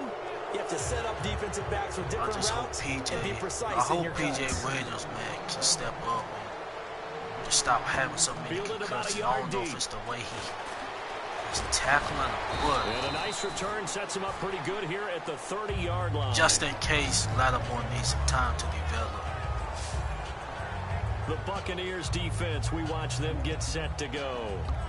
you have to set up defensive backs with I different just hope routes and be I precise hope in your PJ cuts. Williams, man, can step up and just stop having so many Fielded about a concussions. I yard don't know if deep. it's the way he's tackling or what. And a nice return sets him up pretty good here at the 30-yard line. Just in case Lattimore needs some time to develop. The Buccaneers defense, we watch them get set to go.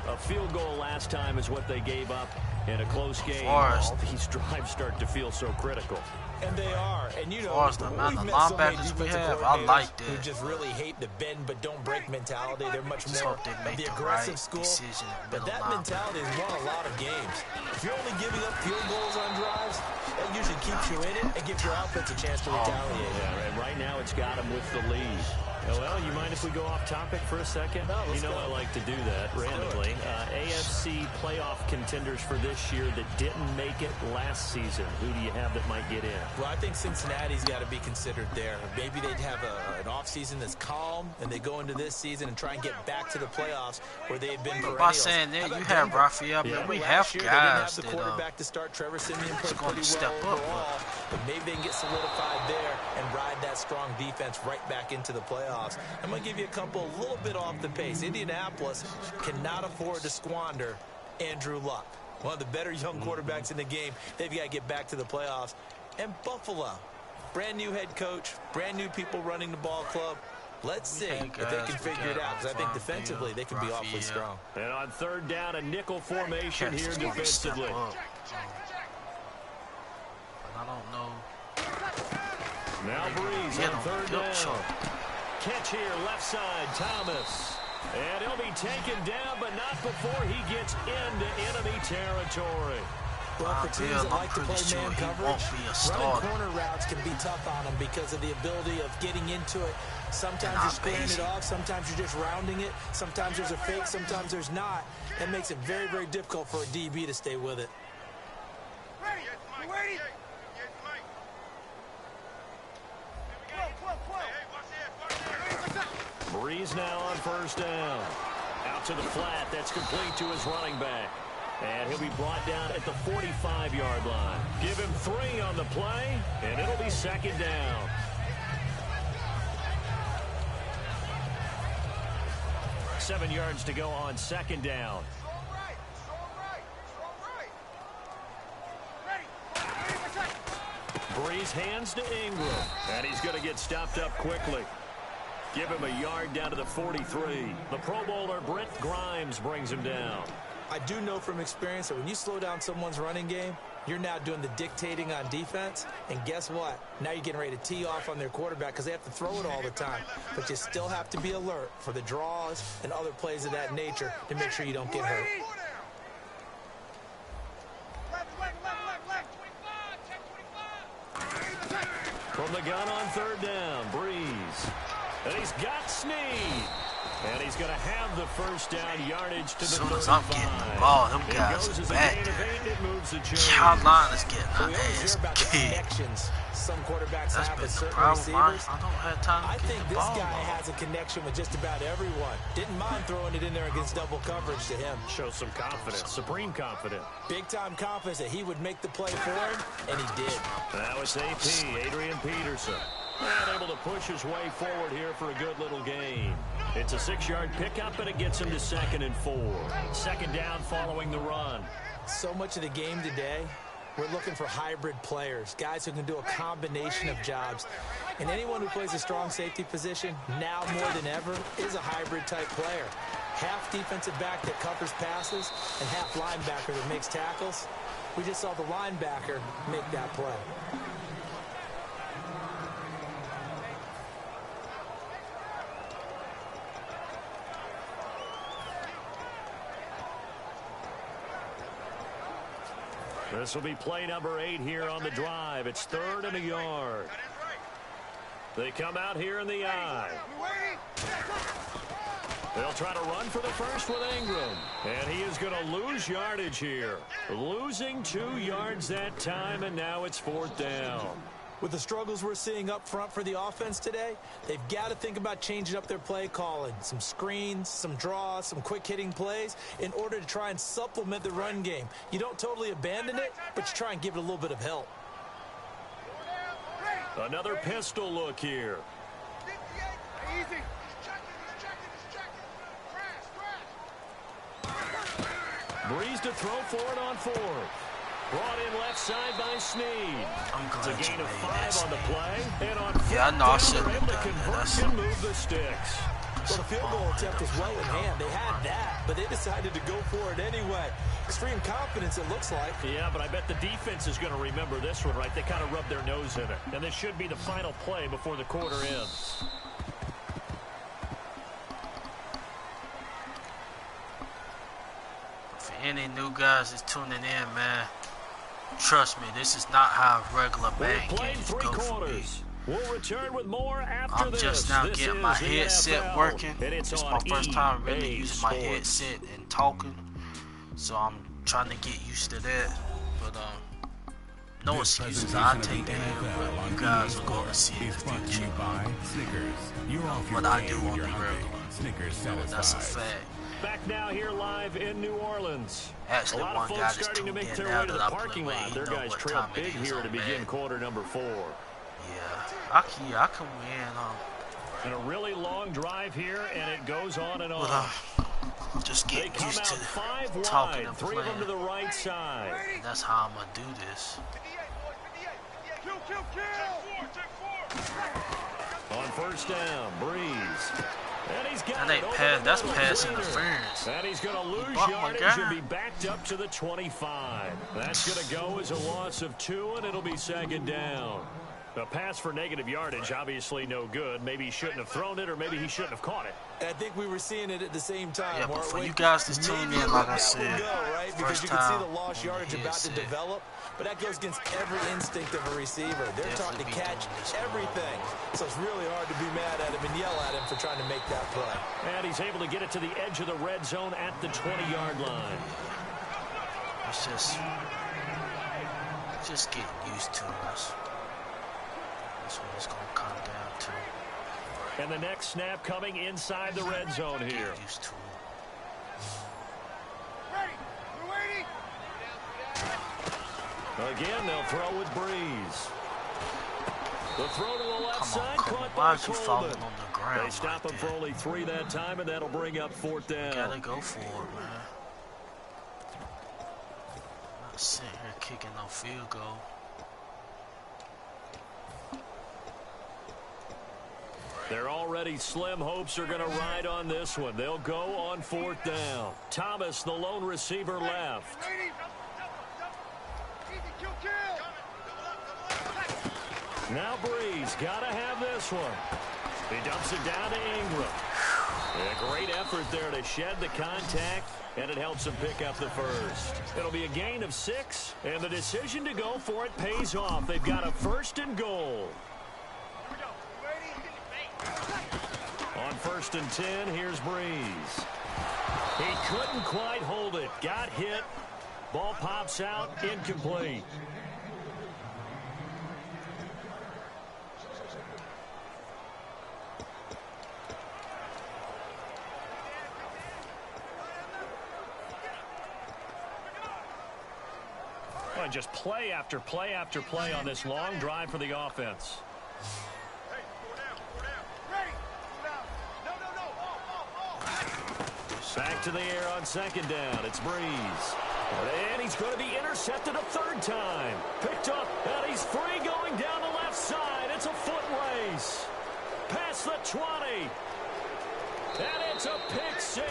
A field goal last time is what they gave up in a close game. Forrest. All these drives start to feel so critical. And they are. And you know, Forrest, the amount we've of met so many linebackers we defensive have, I coordinators like who that. just really hate the bend but don't break mentality. They're much Just more hope they of make the the aggressive right school. decision at But middle that linebacker. mentality has won a lot of games. If you're only giving up field goals on drives, that usually keeps you in it and gives your offense a chance to retaliate. Yeah, and right now it's got him with the lead. Well, you mind if we go off topic for a second? No, you know I like to do that randomly. AFC playoff contenders for this year that didn't make it last season. Who do you have that might get in? Well, I think Cincinnati's got to be considered there. Maybe they'd have an offseason that's calm, and they go into this season and try and get back to the playoffs where they've been perennials. By saying that, you have Raphael, man. We have guys guys that quarterback to start. Trevor Siemian played going pretty to step well up, overall, but maybe they can get solidified there and ride that strong defense right back into the playoffs. I'm going to give you a couple a little bit off the pace. Indianapolis cannot afford to squander Andrew Luck, one of the better young quarterbacks in the game. They've got to get back to the playoffs. And Buffalo, brand new head coach, brand new people running the ball club. Let's see if they can figure it out, because I think defensively they can be awfully strong. And on third down, a nickel formation here defensively. I don't know. Now Breeze on third down. Catch here, left side, Thomas. And he'll be taken down, but not before he gets into enemy territory. Well, for teams that like to play man coverage, running corner routes can be tough on them because of the ability of getting into it. Sometimes you're squaring it off, sometimes you're just rounding it, sometimes there's a fake, sometimes there's not. That makes it very, very difficult for a DB to stay with it. Breeze now on first down. Out to the flat, that's complete to his running back. And he'll be brought down at the 45-yard line. Give him 3 on the play, and it'll be second down. Seven yards to go on second down. Breeze hands to Ingram, and he's going to get stopped up quickly. Give him a yard down to the 43. The Pro Bowler, Brent Grimes, brings him down. I do know from experience that when you slow down someone's running game, you're now doing the dictating on defense. And guess what? Now you're getting ready to tee off on their quarterback because they have to throw it all the time. But you still have to be alert for the draws and other plays of that nature to make sure you don't get hurt. From the gun on third down, Breeze. And he's got Snead. And he's going to have the first down yardage to the 35. As soon as I'm getting the ball, them guys are back. Carolina's getting her ass kicked. Some quarterbacks have with certain receivers. I don't have time to I think the this ball guy has a connection with just about everyone. Didn't mind throwing it in there against double coverage to him. Shows some confidence, supreme confidence. Big-time confidence that he would make the play for him, and he did. Now it's AP, Adrian Peterson. And able to push his way forward here for a good little gain. It's a 6-yard pickup, and it gets him to 2nd and 4. Second down following the run. So much of the game today, we're looking for hybrid players, guys who can do a combination of jobs. And anyone who plays a strong safety position, now more than ever, is a hybrid-type player. Half defensive back that covers passes and half linebacker that makes tackles. We just saw the linebacker make that play. This will be play number 8 here on the drive. It's 3rd and a yard. They come out here in the I. They'll try to run for the first with Ingram. And he is going to lose yardage here. Losing 2 yards that time, and now it's 4th down. With the struggles we're seeing up front for the offense today, they've got to think about changing up their play calling. Some screens, some draws, some quick-hitting plays in order to try and supplement the run game. You don't totally abandon it, but you try and give it a little bit of help. Another pistol look here. Breeze to throw for it on 4th. Brought in left side by Snead. It's a gain of 5 on the play. And on I know I should they're able to have done convert that. and move the sticks. Well, the field goal attempt was well in hand. They had that, but they decided to go for it anyway. Extreme confidence, it looks like. Yeah, but I bet the defense is going to remember this one, right? They kind of rubbed their nose in it. And this should be the final play before the quarter ends. For any new guys that's tuning in, man, trust me, this is not how regular bang We've played games 3 go for me. quarters. We'll return with more after I'm this. just now This getting is my the headset NFL, working. and it's It's on my first time really EA using my Sports. headset and talking, so I'm trying to get used to that. But no This excuses. presentation I of take the that, NFL but on you guys EA are going to Sports see it in is the brought to future. you by Snickers. You're off your What I game do when on you're the hungry. regular. Snickers So that's a satisfies. fact. Back now here live in New Orleans. Actually, A lot one of guy folks just starting to tuned make in their now way to that the I play parking with. lot. He Their know guys what trail time it big is here on to begin Madden. quarter number 4. Yeah, I can win. And a really long drive here, and it goes on and on. But just They getting come used out to 5 talking wide, and 3 of them to playing. the right side. And that's how I'm gonna do this. On first down, Breeze. And he's got That ain't it over pass. the That's middle. pass Greener. interference. And he's going to lose bumped my yardage guy. and be backed up to the 25. That's going to go as a loss of 2, and it'll be second down. A pass for negative yardage, obviously no good. Maybe he shouldn't have thrown it, or maybe he shouldn't have caught it. I think we were seeing it at the same time. Yeah, but weren't for we? you guys to tune Maybe in, like I that said, would go, right? Because first you can see time the lost on yardage the about to headset. develop, but that goes against every instinct of a receiver. They're taught to Definitely be catch doing this everything. So it's really hard to be mad at him and yell at him for trying to make that play. And he's able to get it to the edge of the red zone at the 20-yard line. It's just get used to us. That's what it's gonna come down to. And the next snap coming inside the red zone here. Get used to it. Again, they'll throw with Breeze. The throw to the left side, Come on. caught Why by is he falling Coleman. on the ground? They stop him like for that? only 3 that time, and that'll bring up fourth down. Gotta go for it, man. Not sitting here kicking no field goal. Their already slim hopes are going to ride on this one. They'll go on fourth down. Thomas, the lone receiver, left. Now Breeze, got to have this one. He dumps it down to Ingram. A great effort there to shed the contact, and it helps him pick up the first. It'll be a gain of 6, and the decision to go for it pays off. They've got a 1st and goal. On 1st and 10, here's Breeze. He couldn't quite hold it. Got hit. Ball pops out, incomplete. Well, just play after play after play on this long drive for the offense. Back to the air on 2nd down. It's Breeze. And he's going to be intercepted a 3rd time. Picked up, and he's free going down the left side. It's a foot race. Past the 20. And it's a pick 6.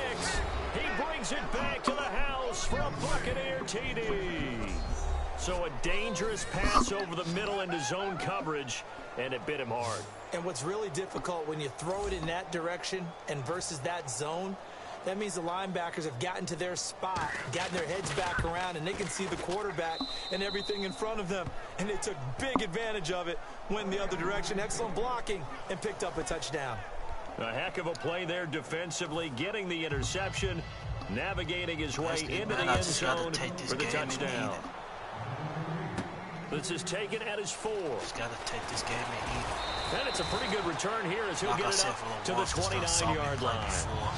He brings it back to the house for a Buccaneer TD. So a dangerous pass over the middle into zone coverage, and it bit him hard. And what's really difficult when you throw it in that direction and versus that zone, that means the linebackers have gotten to their spot, gotten their heads back around, and they can see the quarterback and everything in front of them. And they took big advantage of it, went the other direction, excellent blocking, and picked up a touchdown. A heck of a play there defensively, getting the interception, navigating his way into the end zone for the touchdown. This is taken at his 4. Just gotta take this game and eat it. And it's a pretty good return here as he'll Like get I it said, up for to the the ones that's gonna saw me 29-yard play line. before,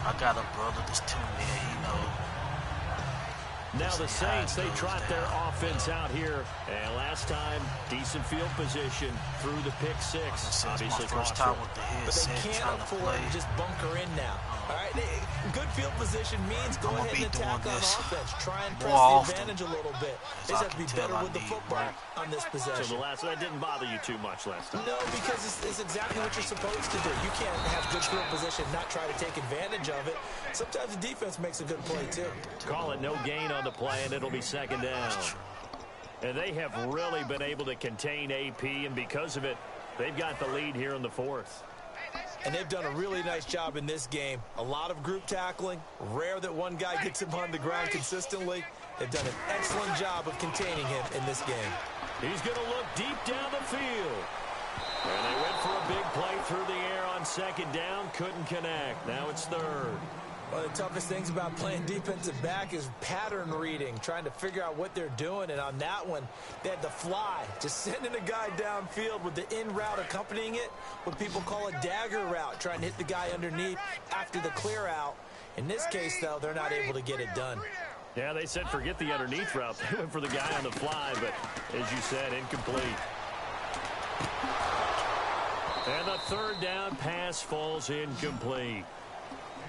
I got a brother that's tuned in, you know. Now the Saints, they goes trot their down. offense out here. And last time, decent field position through the pick 6. This is my Obviously first cost time them. with the But they headset can't trying to afford play. to just bunker in now. All right, good field position means go I'ma ahead be and attack doing on this offense. Try and more press the often, advantage a little bit. as They I just have to can be tell better I with the need football work. on this So possession. that didn't bother you too much last time. No, because it's exactly what you're supposed to do. You can't have good field position, not try to take advantage of it. Sometimes the defense makes a good play, too. Call it no gain on the play, and it'll be 2nd down. And they have really been able to contain AP, and because of it, they've got the lead here in the 4th. And they've done a really nice job in this game. A lot of group tackling. Rare that one guy gets him on the ground consistently. They've done an excellent job of containing him in this game. He's going to look deep down the field. And they went for a big play through the air on second down. Couldn't connect. Now it's third. One of the toughest things about playing defensive back is pattern reading, trying to figure out what they're doing. And on that one, they had to fly, just sending a guy downfield with the in route accompanying it, what people call a dagger route, trying to hit the guy underneath after the clear out. In this case, though, they're not able to get it done. Yeah, they said forget the underneath route. They went for the guy on the fly, but as you said, incomplete. And the third down pass falls incomplete.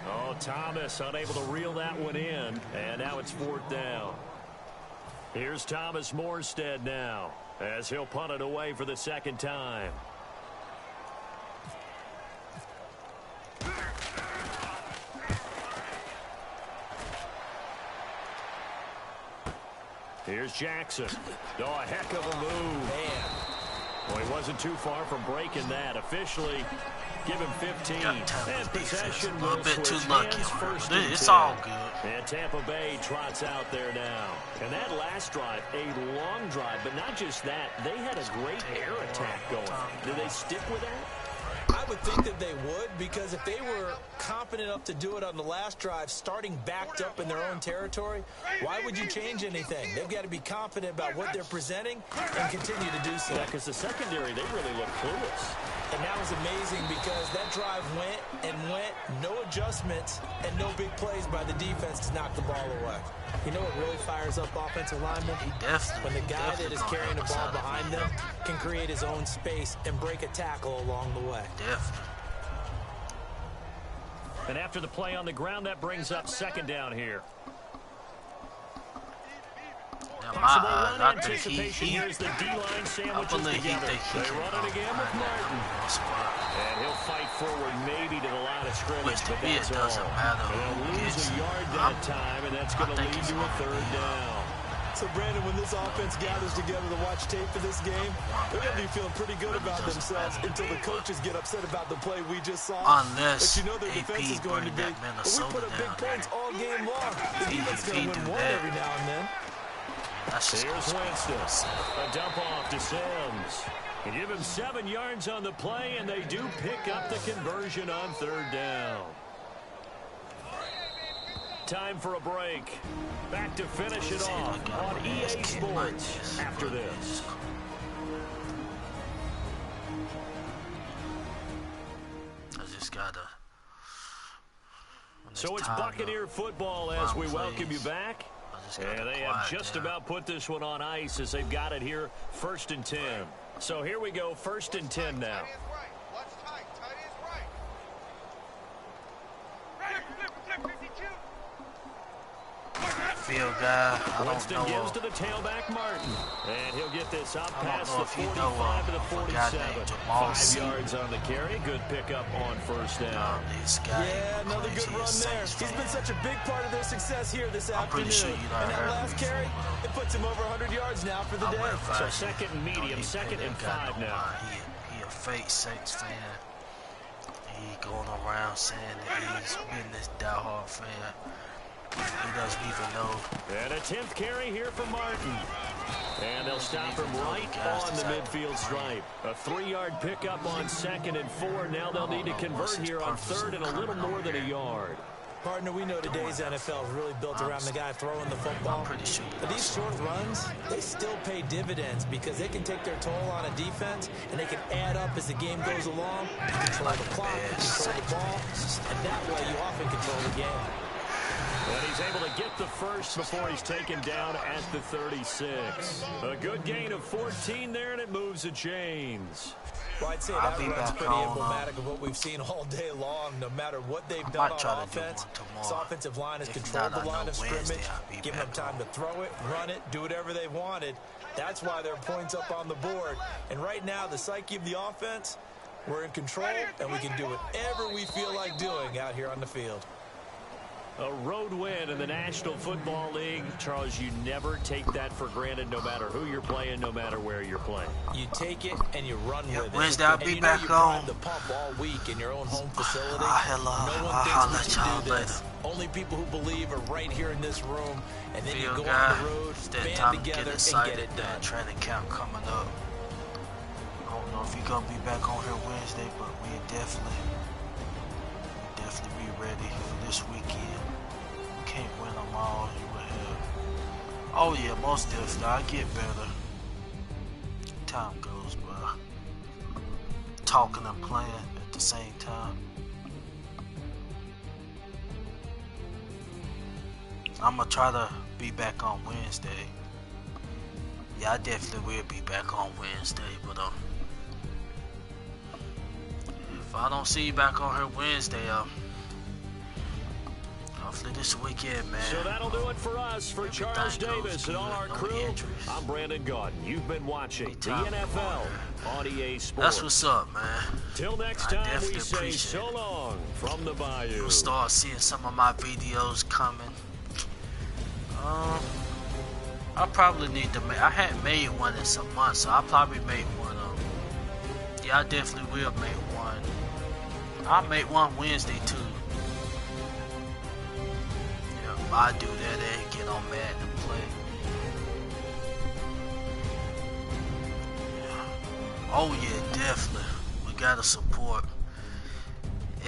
Oh, Thomas unable to reel that one in, and now it's fourth down. Here's Thomas Morstead now, as he'll punt it away for the second time. Here's Jackson. Oh, a heck of a move. Man. Well, he wasn't too far from breaking that. Officially, give him 15. And possession a little bit too switch lucky. hands first It's and 10. all good. And Tampa Bay trots out there now. And that last drive, a long drive, but not just that. They had a great air attack going. Did they stick with that? I would think that they would, because if they were confident enough to do it on the last drive, starting backed up in their own territory, why would you change anything? They've got to be confident about what they're presenting and continue to do so. Yeah, because the secondary, they really look clueless. And that was amazing because that drive went and went, no adjustments, and no big plays by the defense to knock the ball away. You know what really fires up offensive linemen? When the guy that is carrying the ball behind them can create his own space and break a tackle along the way. Definitely. And after the play on the ground, that brings up second down here. Possible run anticipation. Here's the D-line sandwiches together. They run it again with Martin. And he'll fight forward maybe to the line of scrimmage, but that's all. They'll lose a yard that time, and that's going to lead to a third down. So, Brandon, when this offense gathers together to watch tape for this game, they're going to be feeling pretty good about themselves until the coaches get upset about the play we just saw. Unless but you know their defense is going to be. But we put up big points all game long. The defense is going to win one every now and then. Here's Winston. A dump off to Sims. And give him 7 yards on the play, and they do pick up the conversion on third down. Time for a break. Back to finish it off on EA Sports after this. I just gotta. So it's Buccaneer football as we welcome you back. And they have just about put this one on ice as they've got it here, 1st and 10. So here we go, 1st and 10 now. Field guy, Winston gives to the tailback Martin, and he'll get this up past the 45 to the 47. 5 yards on the carry. Good pickup on first down. Yeah, another good run there. He's been such a big part of their success here this afternoon. And that last carry, it puts him over 100 yards now for the day. So 2nd and medium, 2nd and 5 now. He a fake Saints fan. He going around saying that he's been this diehard fan. He doesn't even know. And a 10th carry here for Martin. And they'll stop him right on the midfield stripe. A 3-yard pickup on 2nd and 4. Now they'll need to convert here on 3rd and a little more than a yard. Partner, we know today's NFL is really built around the guy throwing the football. But these short runs, they still pay dividends because they can take their toll on a defense, and they can add up as the game goes along. You control the clock, you control the ball, and that way you often control the game. And he's able to get the first before he's taken down at the 36. A good gain of 14 there, and it moves the chains. Well, I'd say that run's pretty emblematic of what we've seen all day long. No matter what they've done on offense, this offensive line has controlled the line of scrimmage, giving them time to throw it, run it, do whatever they wanted. That's why there are points up on the board. And right now, the psyche of the offense, we're in control, and we can do whatever we feel like doing out here on the field. A road win in the National Football League. Charles, you never take that for granted no matter who you're playing, no matter where you're playing. You take it and you run with it. Wednesday, I'll be back on. The pump all week in your own home facility. I'll let y'all later. Only people who believe are right here in this room. And then you go guy, on the road, band together, and get it done. Training camp coming up. know if you're gonna be back on here Wednesday, but we definitely be ready for this weekend. Can't win them all. You will have. Oh yeah, most definitely. I get better. Time goes by. Talking and playing at the same time. I'm gonna try to be back on Wednesday. Yeah, I definitely will be back on Wednesday, but if I don't see you back on here Wednesday, hopefully this weekend, man. So that'll do it for us. For Charles Davis and all our crew, I'm Brandon Gaudin. You've been watching the NFL on EA Sports. That's what's up, man. Till next time, we say so long from the Bayou. You'll start seeing some of my videos coming. I probably need to make. I hadn't made one in some months, so I'll probably make one. Yeah, I definitely will make one. I'll make one Wednesday too. Yeah, I do that and get on Madden and play. Yeah. Oh yeah, definitely. We gotta support.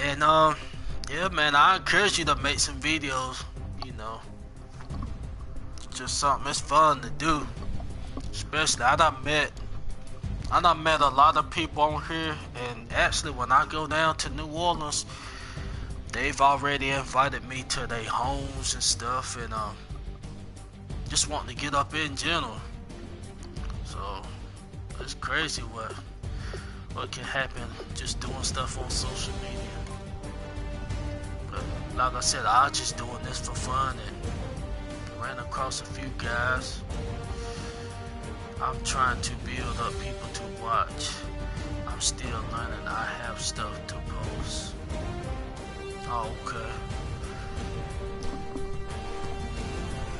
And yeah, man, I encourage you to make some videos. You know. Just something it's fun to do. Especially I done met a lot of people on here, and actually when I go down to New Orleans, they've already invited me to their homes and stuff, and just wanting to get up in general. So it's crazy what can happen just doing stuff on social media. But like I said, I was just doing this for fun and ran across a few guys. I'm trying to build up people to watch. I'm still learning. I have stuff to post. Oh, okay.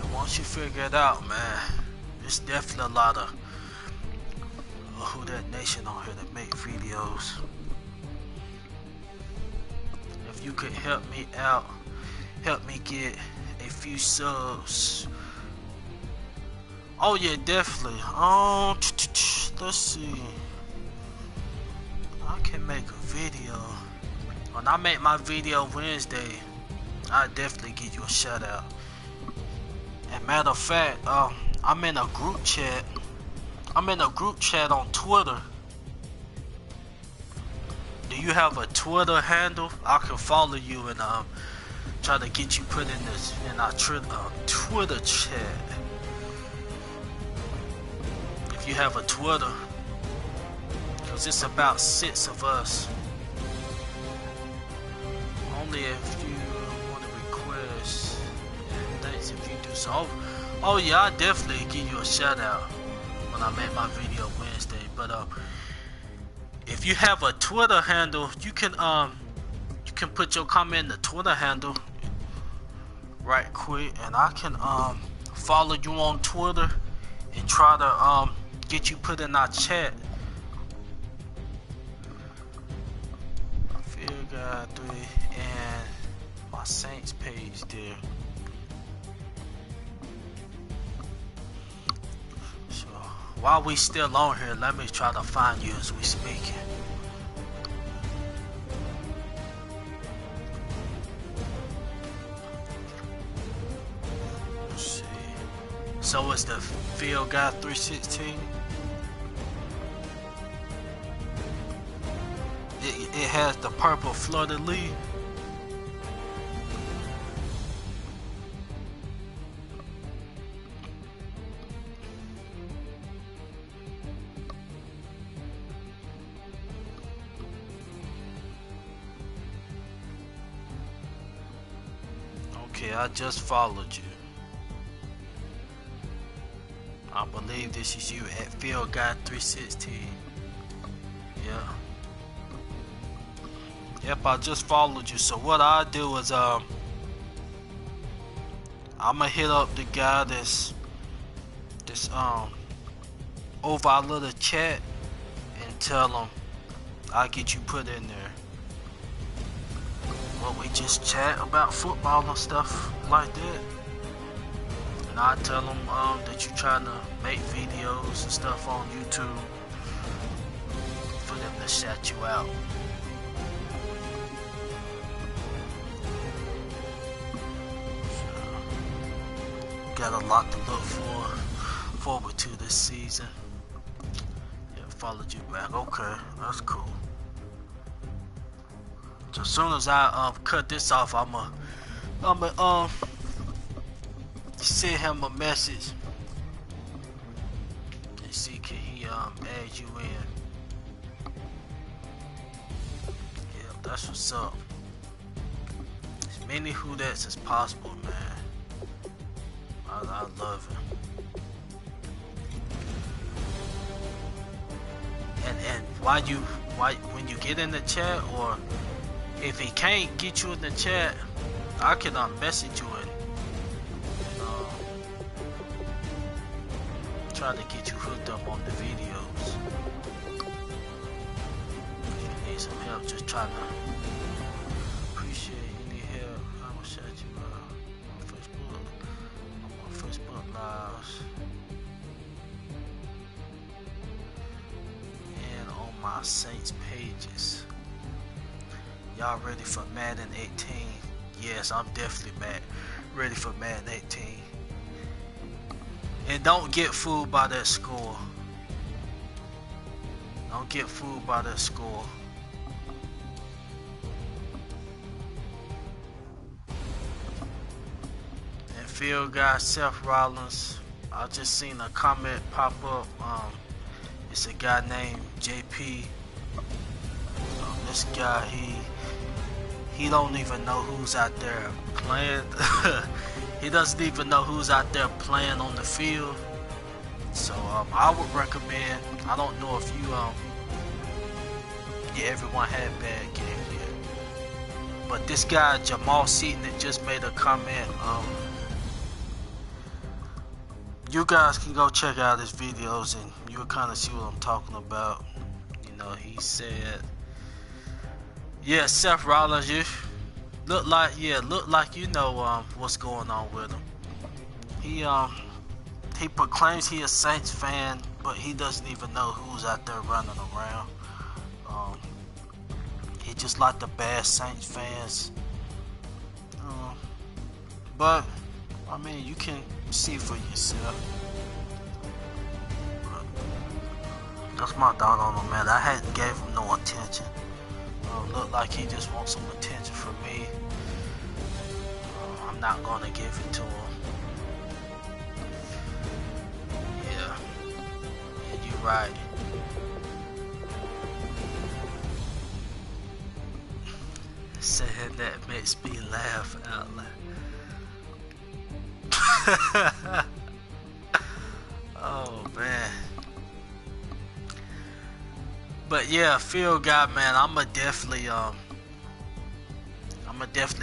And once you figure it out, man, there's definitely a lot of WhoDatNation on here that make videos. If you could help me out, help me get a few subs. Oh yeah, definitely. Let's see. I can make a video. When I make my video Wednesday, I definitely give you a shout out. And matter of fact, I'm in a group chat. I'm in a group chat on Twitter. Do you have a Twitter handle? I can follow you and try to get you put in our Twitter chat. If you have a Twitter, because it's about 6 of us. Only if you want to request. And thanks if you do so. Oh yeah, I definitely give you a shout out when I make my video Wednesday. But if you have a Twitter handle, you can put your comment in the Twitter handle right quick, and I can follow you on Twitter and try to get you put in our chat. Field Guy 3 and my Saints page there. So while we still on here, let me try to find you as we speak. So it's the Field Guy 316. It has the purple fleur-de-lis. Okay, I just followed you. I believe this is you at Field Guy 316. Yeah. Yep, I just followed you. So what I do is I'ma hit up the guy that's over our little chat and tell him I'll get you put in there. Well, we just chat about football and stuff like that. And I tell them that you're trying to make videos and stuff on YouTube. to shout you out. Got a lot to look forward to this season. Yeah, followed you back. Okay, that's cool. So as soon as I cut this off, I'ma send him a message and see can he add you in. Yeah, that's what's up. As many WhoDats as possible, man. I love it. And when you get in the chat, or if he can't get you in the chat, I can message you and try to get you hooked up on the videos. If you need some help, just trying to appreciate any help. I will shout you out on Facebook. I'm on Facebook Lives and on my Saints pages. Y'all ready for Madden 18? Yes, I'm definitely ready for Madden 18. And don't get fooled by that score. Don't get fooled by that score. And field guy Seth Rollins, I just seen a comment pop up. It's a guy named JP. This guy, he don't even know who's out there playing. He doesn't even know who's out there playing on the field. So I would recommend, I don't know if you everyone had bad games yet, but this guy Jamal Seaton that just made a comment, you guys can go check out his videos and you'll kind of see what I'm talking about. You know, he said, yeah, Seth Rollins, you look like you know what's going on with him. He proclaims he a Saints fan, but he doesn't even know who's out there running around. He just like the bad Saints fans. But I mean, you can see for yourself. But that's my thought on him, man. I hadn't gave him no attention. Look like he just wants some attention from me. I'm not gonna give it to him. Yeah, you're right. Saying that makes me laugh out loud. Oh man. But yeah, field guy, man, I'ma definitely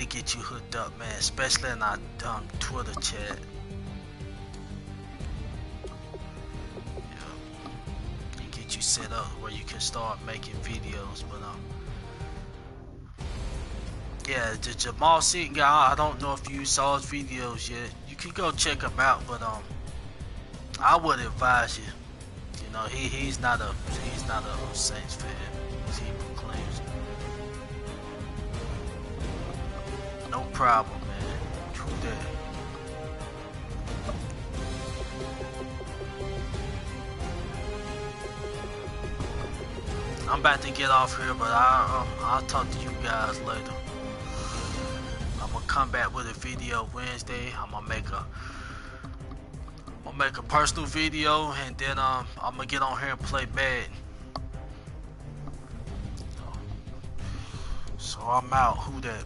get you hooked up, man, especially in our Twitter chat. Yeah, and get you set up where you can start making videos. But yeah, the Jamal Seaton guy, I don't know if you saw his videos yet. You can go check him out, but I would advise you. You know, he's not a Saints fan, as he proclaims. No problem, man. True that. I'm about to get off here, but I'll talk to you guys later. I'm gonna come back with a video Wednesday. I'm gonna make a personal video, and then I'm gonna get on here and play Madden. So I'm out. Who that?